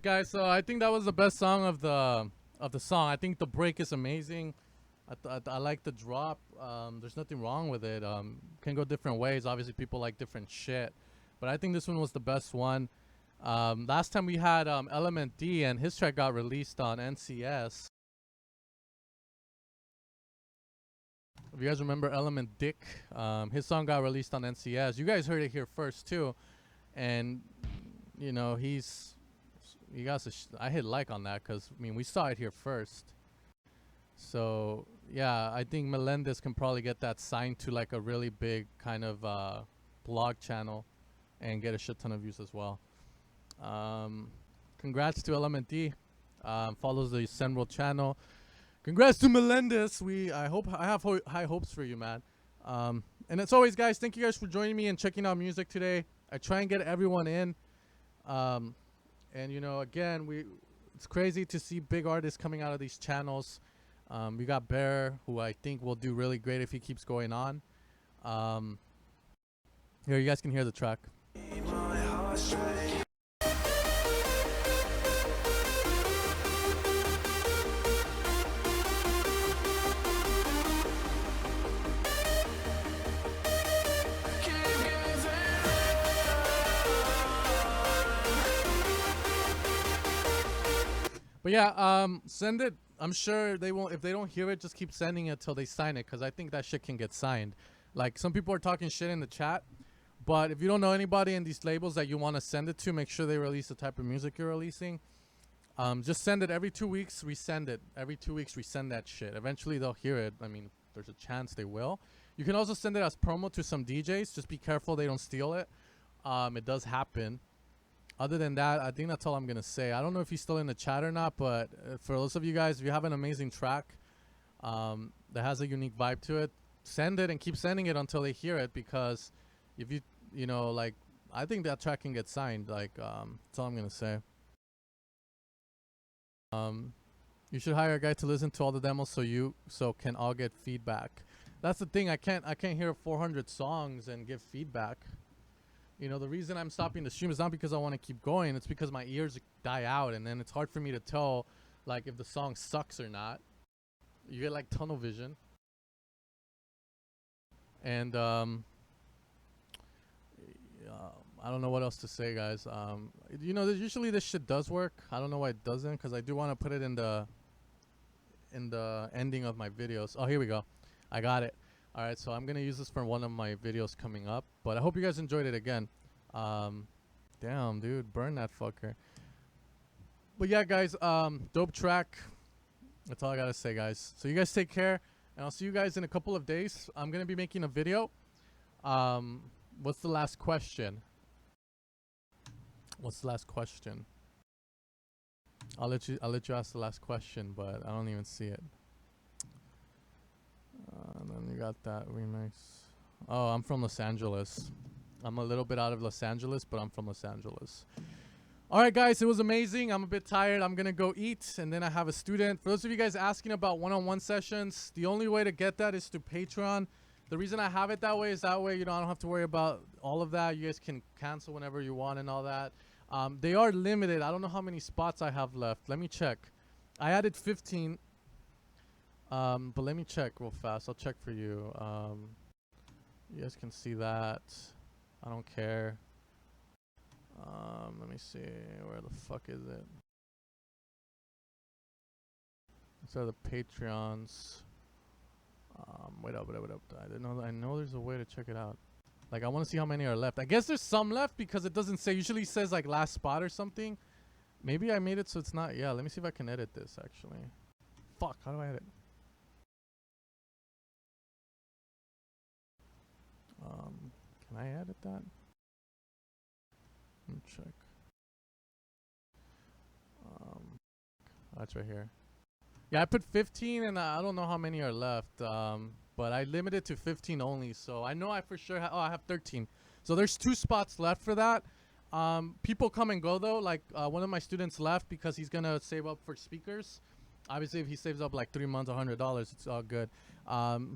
guys. So I think that was the best song of the song. I think the break is amazing. I like the drop. There's nothing wrong with it. Can go different ways. Obviously, people like different shit, but I think this one was the best one. Last time we had Element D, and his track got released on NCS. If you guys remember Element Dick, his song got released on NCS. You guys heard it here first too, and you know I hit like on that because I mean we saw it here first. So yeah, I think Melendez can probably get that signed to like a really big kind of blog channel and get a shit ton of views as well. Congrats to Element D. Follows the Senworld channel. Congrats to Melendez. I have high hopes for you, man. And as always, guys, thank you guys for joining me and checking out music today. I try and get everyone in. And you know, again, it's crazy to see big artists coming out of these channels. We got Bear, who I think will do really great if he keeps going on. Here, you guys can hear the track. But yeah, send it. I'm sure they won't. If they don't hear it, just keep sending it till they sign it, because I think that shit can get signed. Like, some people are talking shit in the chat, but if you don't know anybody in these labels that you want to send it to, make sure they release the type of music you're releasing. Just send it every 2 weeks. Resend it every 2 weeks. Resend that shit. Eventually they'll hear it. I mean, there's a chance they will. You can also send it as promo to some DJs. Just be careful they don't steal it. It does happen. Other than that, I think that's all I'm going to say. I don't know if he's still in the chat or not, but for those of you guys, if you have an amazing track that has a unique vibe to it, send it and keep sending it until they hear it, because if you know, like, I think that track can get signed. Like, that's all I'm going to say. You should hire a guy to listen to all the demos so can all get feedback. That's the thing. I can't hear 400 songs and give feedback. You know, the reason I'm stopping the stream is not because I want to keep going. It's because my ears die out, and then it's hard for me to tell, like, if the song sucks or not. You get, like, tunnel vision. And, I don't know what else to say, guys. You know, usually this shit does work. I don't know why it doesn't, because I do want to put it in the ending of my videos. Oh, here we go. I got it. All right, so I'm going to use this for one of my videos coming up. But I hope you guys enjoyed it again. Damn, dude. Burn that fucker. But yeah, guys, dope track. That's all I got to say, guys. So you guys take care. And I'll see you guys in a couple of days. I'm going to be making a video. What's the last question? What's the last question? I'll let you ask the last question, but I don't even see it. And then you got that remix. Oh, I'm from Los Angeles. I'm a little bit out of Los Angeles, but I'm from Los Angeles. All right, guys, it was amazing. I'm a bit tired. I'm going to go eat, and then I have a student. For those of you guys asking about one-on-one sessions, the only way to get that is through Patreon. The reason I have it that way is that way, you know, I don't have to worry about all of that. You guys can cancel whenever you want and all that. They are limited. I don't know how many spots I have left. Let me check. I added 15. But let me check real fast. I'll check for you. You guys can see that. I don't care. Let me see. Where the fuck is it? These are the Patreons. Wait up. I didn't know. I know there's a way to check it out. Like, I want to see how many are left. I guess there's some left because it doesn't say. Usually it says like last spot or something. Maybe I made it so it's not. Yeah, let me see if I can edit this actually. Fuck, how do I edit? Can I edit that? Let me check. That's right here. Yeah, I put 15 and I don't know how many are left. But I limited to 15 only. So I know I for sure I have 13. So there's 2 spots left for that. People come and go though. Like one of my students left because he's gonna save up for speakers. Obviously, if he saves up like 3 months, $100, it's all good.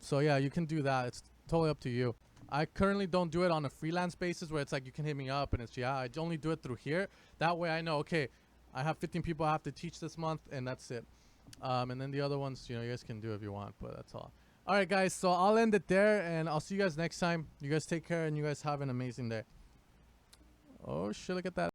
So yeah, you can do that. It's totally up to you. I currently don't do it on a freelance basis where it's like you can hit me up and it's, yeah, I only do it through here. That way I know, okay, I have 15 people I have to teach this month, and that's it. And then the other ones, you know, you guys can do if you want, but that's all. All right, guys. So I'll end it there, and I'll see you guys next time. You guys take care, and you guys have an amazing day. Oh shit! Look at that.